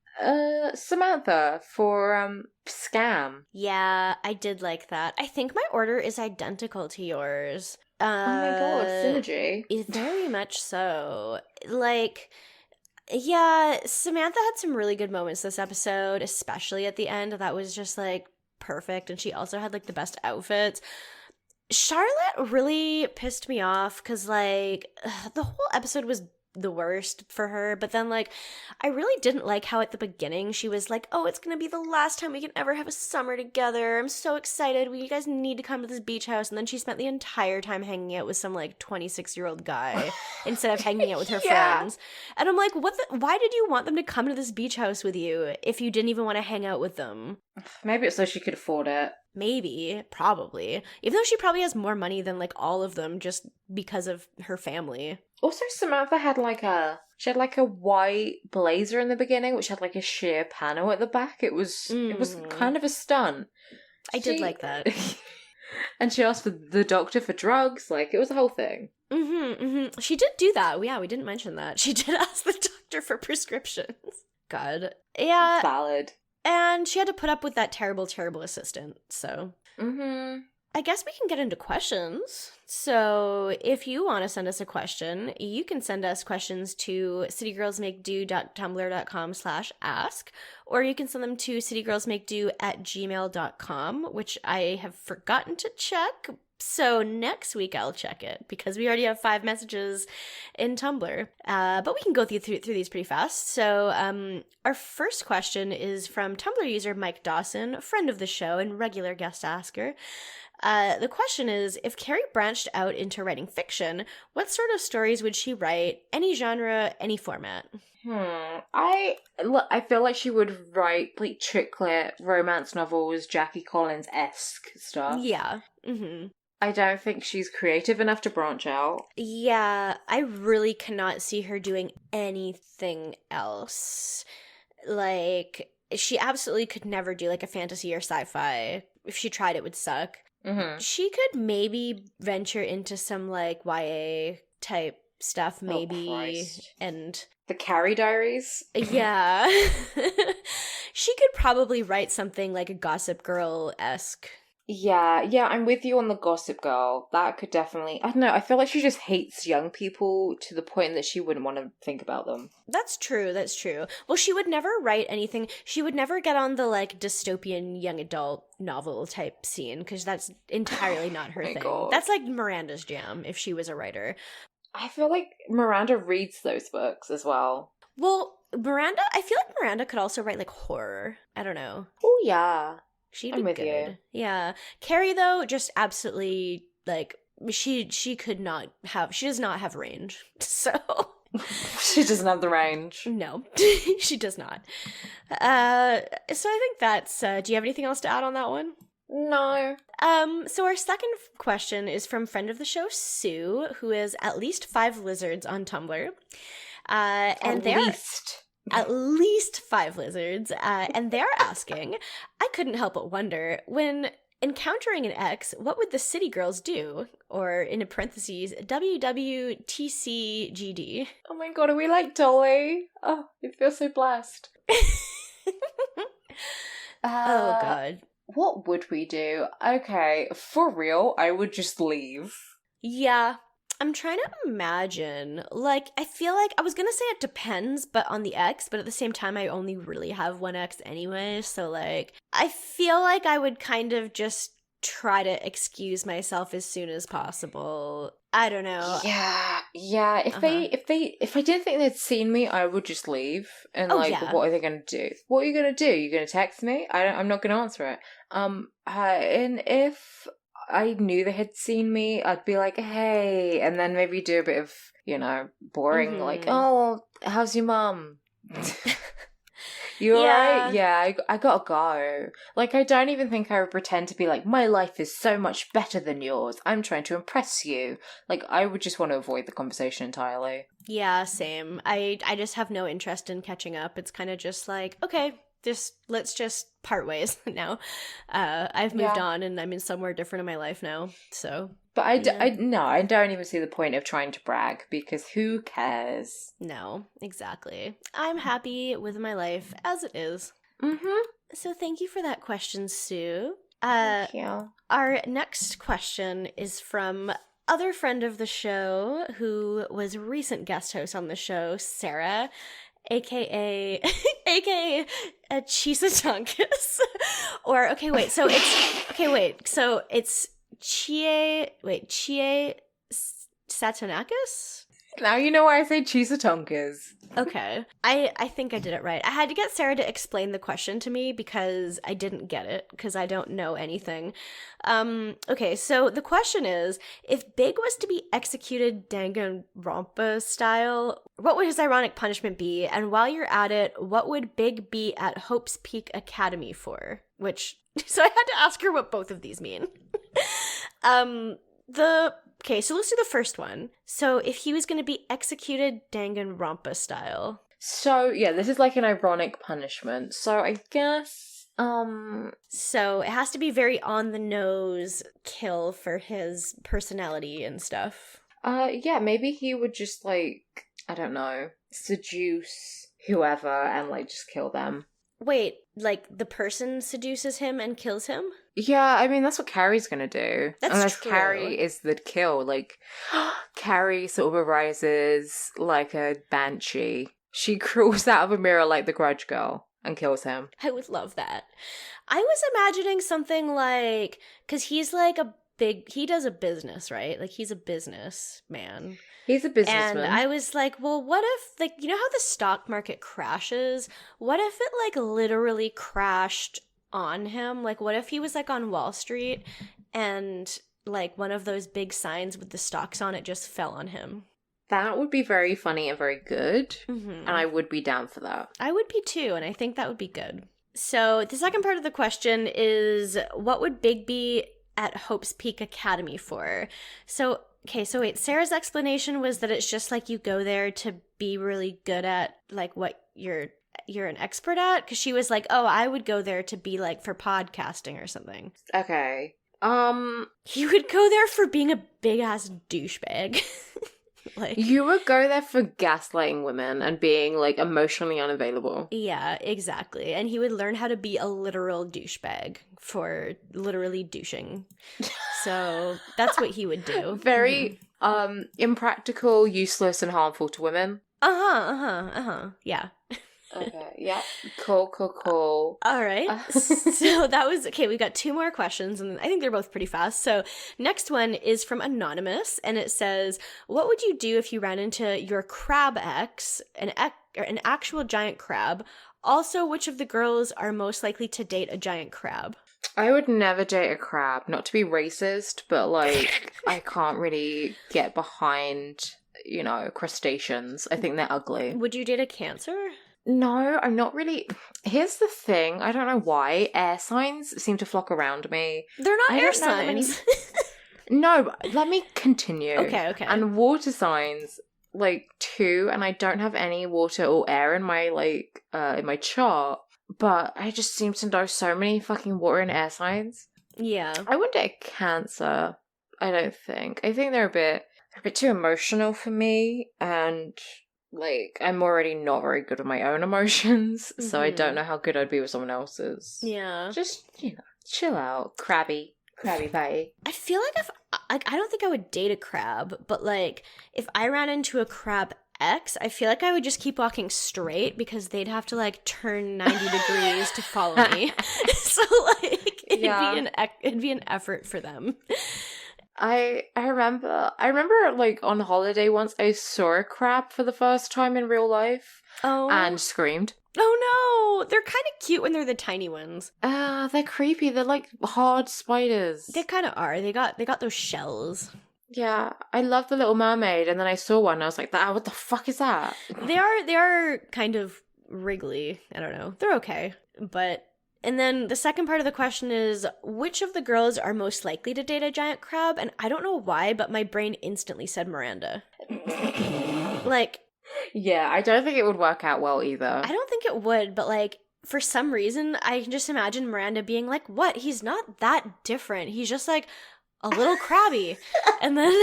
Samantha for Scam. Yeah, I did like that. I think my order is identical to yours. Oh my god, synergy. Very much so. Like, yeah, Samantha had some really good moments this episode, especially at the end. That was just, like, perfect. And she also had, like, the best outfits. Charlotte really pissed me off because, like, the whole episode was the worst for her. But then, like, I really didn't like how at the beginning she was like, oh, it's going to be the last time we can ever have a summer together. I'm so excited. You guys need to come to this beach house. And then she spent the entire time hanging out with some, like, 26-year-old guy instead of hanging out with her friends. And I'm like, why did you want them to come to this beach house with you if you didn't even want to hang out with them? Maybe it's so she could afford it. Maybe, probably. Even though she probably has more money than, like, all of them just because of her family. Also, Samantha had like a white blazer in the beginning, which had like a sheer panel at the back. It was kind of a stunt. I did like that. And she asked for the doctor for drugs. Like, it was a whole thing. She did do that. Yeah, we didn't mention that. She did ask the doctor for prescriptions. God. Yeah. Valid. And she had to put up with that terrible, terrible assistant, so. I guess we can get into questions. So if you want to send us a question, you can send us questions to citygirlsmakedo.tumblr.com/ask, or you can send them to citygirlsmakedo@gmail.com, which I have forgotten to check. So next week I'll check it because we already have 5 messages in Tumblr. But we can go through these pretty fast. So our first question is from Tumblr user Mike Dawson, a friend of the show and regular guest asker. The question is, if Carrie branched out into writing fiction, what sort of stories would she write? Any genre, any format? I feel like she would write like chick lit romance novels, Jackie Collins-esque stuff. Yeah. I don't think she's creative enough to branch out. Yeah, I really cannot see her doing anything else. Like, she absolutely could never do like a fantasy or sci-fi. If she tried, it would suck. Mm-hmm. She could maybe venture into some like YA type stuff, maybe. Christ. And The Carrie Diaries? yeah. She could probably write something like a Gossip Girl-esque. Yeah, I'm with you on the Gossip Girl. That could definitely... I don't know, I feel like she just hates young people to the point that she wouldn't want to think about them. That's true. Well, she would never write anything. She would never get on the, like, dystopian young adult novel type scene, because that's entirely not her thing. God. That's, like, Miranda's jam, if she was a writer. I feel like Miranda reads those books as well. Well, I feel like Miranda could also write, like, horror. I don't know. Oh, yeah. She'd I'm be with good. you. Yeah. Carrie, though, just absolutely, like, she does not have range. So... She doesn't have the range. No, she does not. So I think that's... do you have anything else to add on that one? No. So our second question is from friend of the show, Sue, who is at least 5 lizards on Tumblr. And they're... At least 5 lizards, and they're asking, I couldn't help but wonder, when encountering an ex, what would the city girls do? Or, in parentheses, WWTCGD. Oh my god, are we like Dolly? Oh, it feels so blessed. Oh god. What would we do? Okay, for real, I would just leave. Yeah. I'm trying to imagine, like, I feel like, I was gonna say it depends, but on the ex, but at the same time, I only really have one ex anyway, so, like, I feel like I would kind of just try to excuse myself as soon as possible. I don't know. Yeah. If I didn't think they'd seen me, I would just leave. And what are they gonna do? What are you gonna do? You're gonna text me? I'm not gonna answer it. And if I knew they had seen me, I'd be like, hey, and then maybe do a bit of, boring, like, oh, how's your mum? You alright? Yeah, I gotta go. Like, I don't even think I would pretend to be like, my life is so much better than yours. I'm trying to impress you. Like, I would just want to avoid the conversation entirely. Yeah, same. I just have no interest in catching up. It's kind of just like, okay, let's just part ways now. I've moved on and I'm in somewhere different in my life now. So, but I don't even see the point of trying to brag, because who cares? No, exactly. I'm happy with my life as it is. Mm-hmm. So thank you for that question, Sue. Thank you. Our next question is from other friend of the show who was a recent guest host on the show, Sarah. AKA Chisatonkus. So it's Chie Satonakis? Now you know why I say Chisatonkas. Okay. I think I did it right. I had to get Sarah to explain the question to me because I didn't get it, because I don't know anything. Okay, so the question is, if Big was to be executed Danganronpa style, what would his ironic punishment be? And while you're at it, what would Big be at Hope's Peak Academy for? So I had to ask her what both of these mean. Okay, so let's do the first one. So if he was going to be executed Danganronpa style. So, yeah, this is like an ironic punishment. So I guess, So it has to be very on the nose kill for his personality and stuff. Yeah, maybe he would just, like, I don't know, seduce whoever and, like, just kill them. Wait, like the person seduces him and kills him? Yeah, I mean, that's what Carrie's gonna do. That's Unless true. Carrie is the kill. Like, Carrie sort of arises like a banshee. She crawls out of a mirror like the Grudge Girl and kills him. I would love that. I was imagining something like, because he's like he does a business, right? Like, he's a businessman. He's a businessman. And I was like, well, what if, like, you know how the stock market crashes? What if it, like, literally crashed on him? Like, what if he was, like, on Wall Street and, like, one of those big signs with the stocks on it just fell on him? That would be very funny and very good. Mm-hmm. And I would be down for that. I would be too, and I think that would be good. So the second part of the question is, what would Big be at Hope's Peak Academy for? So, okay, so wait, Sarah's explanation was that it's just like you go there to be really good at like what you're an expert at, because she was like, oh, I would go there to be like for podcasting or something. Okay. You would go there for being a big ass douchebag. Like, you would go there for gaslighting women and being like emotionally unavailable. Yeah, exactly. And he would learn how to be a literal douchebag for literally douching. So that's what he would do. Very impractical, useless, and harmful to women. Yeah. Okay, yeah. Cool. All right. So that was, okay, we got 2 more questions, and I think they're both pretty fast. So next one is from Anonymous, and it says, what would you do if you ran into your crab ex, an actual giant crab? Also, which of the girls are most likely to date a giant crab? I would never date a crab. Not to be racist, but like, I can't really get behind, crustaceans. I think they're ugly. Would you date a cancer? No, I'm not really. Here's the thing. I don't know why. Air signs seem to flock around me. They're not air signs. No, but let me continue. Okay. And water signs, like 2, and I don't have any water or air in my, in my chart. But I just seem to know so many fucking water and air signs. Yeah. I wouldn't date a cancer, I don't think. I think they're a bit too emotional for me, and... like, I'm already not very good with my own emotions, so I don't know how good I'd be with someone else's. Yeah. Just, chill out. Crabby pie. I feel like I don't think I would date a crab, but, like, if I ran into a crab ex, I feel like I would just keep walking straight because they'd have to, like, turn 90 degrees to follow me. So, like, it'd be an effort for them. I remember like on holiday once I saw a crab for the first time in real life. Oh. And screamed. Oh no, they're kind of cute when they're the tiny ones. They're creepy. They're like hard spiders. They kind of are. They got those shells. Yeah, I love the Little Mermaid, and then I saw one and I was like, what the fuck is that? They are kind of wriggly. I don't know. They're okay, but. And then the second part of the question is, which of the girls are most likely to date a giant crab? And I don't know why, but my brain instantly said Miranda. Like... yeah, I don't think it would work out well either. I don't think it would, but like, for some reason, I can just imagine Miranda being like, what? He's not that different. He's just like a little crabby. And then...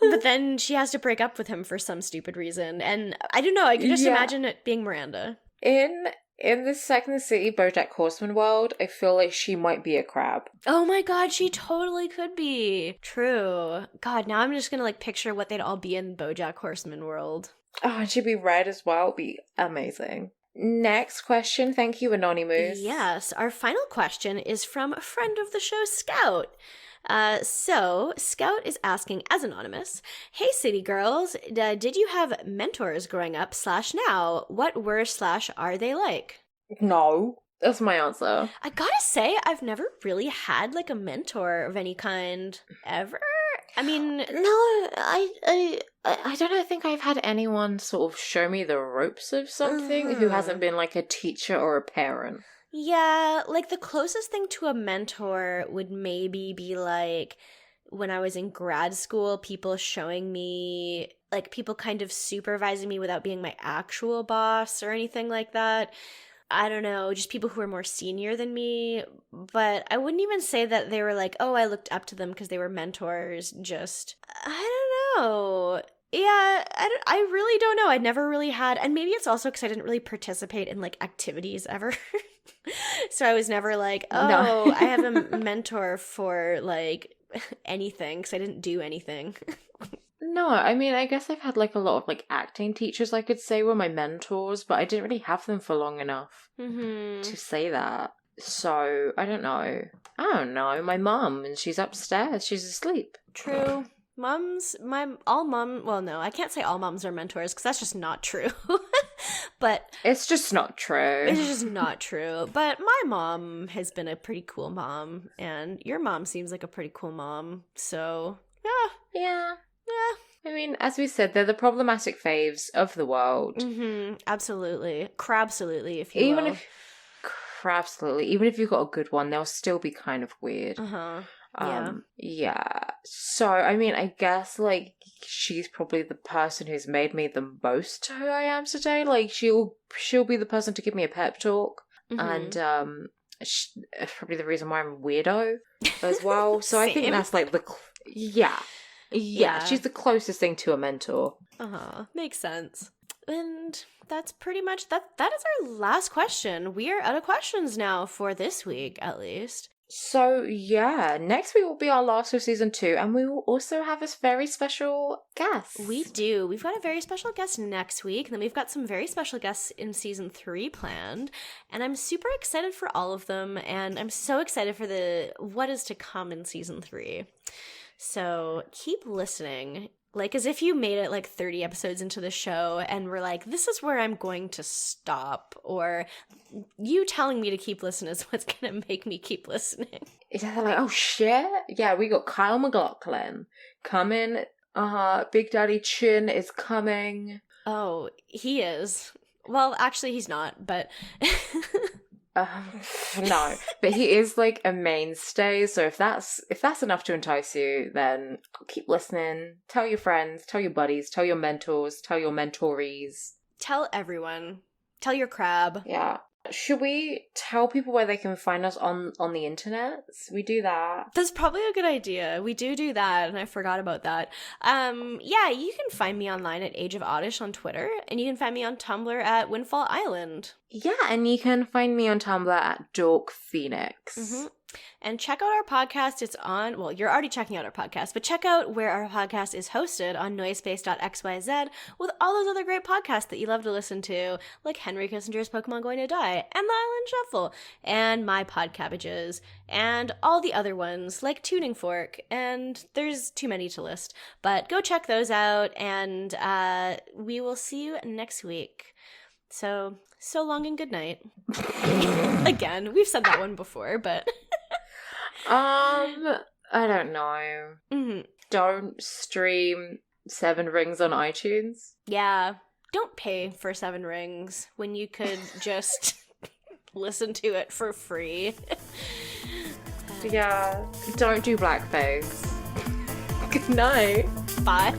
but then she has to break up with him for some stupid reason. And I don't know, I can just imagine it being Miranda. In the Sex and the City BoJack Horseman world, I feel like she might be a crab. Oh my god, she totally could be. True. God, now I'm just gonna like picture what they'd all be in BoJack Horseman world. Oh, and she'd be red as well. It'd be amazing. Next question. Thank you, Anonymous. Yes, our final question is from a friend of the show, Scout. So Scout is asking as anonymous, hey city girls, did you have mentors growing up / now? What were / are they like? No, that's my answer. I gotta say, I've never really had like a mentor of any kind ever. I mean, no, I don't think I've had anyone sort of show me the ropes of something who hasn't been like a teacher or a parent. Yeah, like the closest thing to a mentor would maybe be like when I was in grad school, people showing me, like people kind of supervising me without being my actual boss or anything like that. I don't know, just people who were more senior than me. But I wouldn't even say that they were like, oh, I looked up to them because they were mentors. Just, I don't know. Yeah, I really don't know. I never really had, and maybe it's also because I didn't really participate in like activities ever. So I was never like, oh, no. I have a mentor for like anything because I didn't do anything. No, I mean, I guess I've had like a lot of like acting teachers I could say were my mentors, but I didn't really have them for long enough to say that. So I don't know. My mum, and she's upstairs. She's asleep. True. Well, no, I can't say all moms are mentors because that's just not true. But it's just not true. It's just not true. But my mom has been a pretty cool mom, and your mom seems like a pretty cool mom. So, yeah. I mean, as we said, they're the problematic faves of the world. Absolutely. Crabsolutely, if you will. for absolutely. Even if you've got a good one, they'll still be kind of weird. Yeah. So, I mean, I guess, like, she's probably the person who's made me the most who I am today. Like, she'll be the person to give me a pep talk. And, it's probably the reason why I'm a weirdo as well. So I think that's, like, yeah, she's the closest thing to a mentor. Makes sense. And that's pretty much, that is our last question. We are out of questions now for this week, at least. So, yeah, next week will be our last of season 2, and we will also have a very special guest. We do. We've got a very special guest next week, and then we've got some very special guests in season 3 planned, and I'm super excited for all of them, and I'm so excited for what is to come in season 3. So keep listening. Like, as if you made it, like, 30 episodes into the show and were like, this is where I'm going to stop. Or you telling me to keep listening is what's going to make me keep listening. Is that like, oh, shit? Yeah, we got Kyle MacLachlan coming. Big Daddy Chin is coming. Oh, he is. Well, actually, he's not, but... No, but he is like a mainstay. So if that's enough to entice you, then keep listening. Tell your friends, tell your buddies, tell your mentors, tell your mentorees. Tell everyone. Tell your crab. Yeah. Should we tell people where they can find us on the internet? We do that. That's probably a good idea. We do that, and I forgot about that. Yeah, you can find me online at Age of Oddish on Twitter, and you can find me on Tumblr at Windfall Island. Yeah, and you can find me on Tumblr at Dork Phoenix. And check out our podcast. It's on, well, you're already checking out our podcast, but check out where our podcast is hosted on noisepace.xyz with all those other great podcasts that you love to listen to, like Henry Kissinger's Pokemon Going to Die, and The Island Shuffle, and My Pod Cabbages, and all the other ones, like Tuning Fork, and there's too many to list. But go check those out, and we will see you next week. So long and good night. Again, we've said that one before, but... I don't know. Don't stream Seven Rings on iTunes. Yeah. Don't pay for Seven Rings when you could just listen to it for free. Yeah. Don't do blackface. Good night. Bye.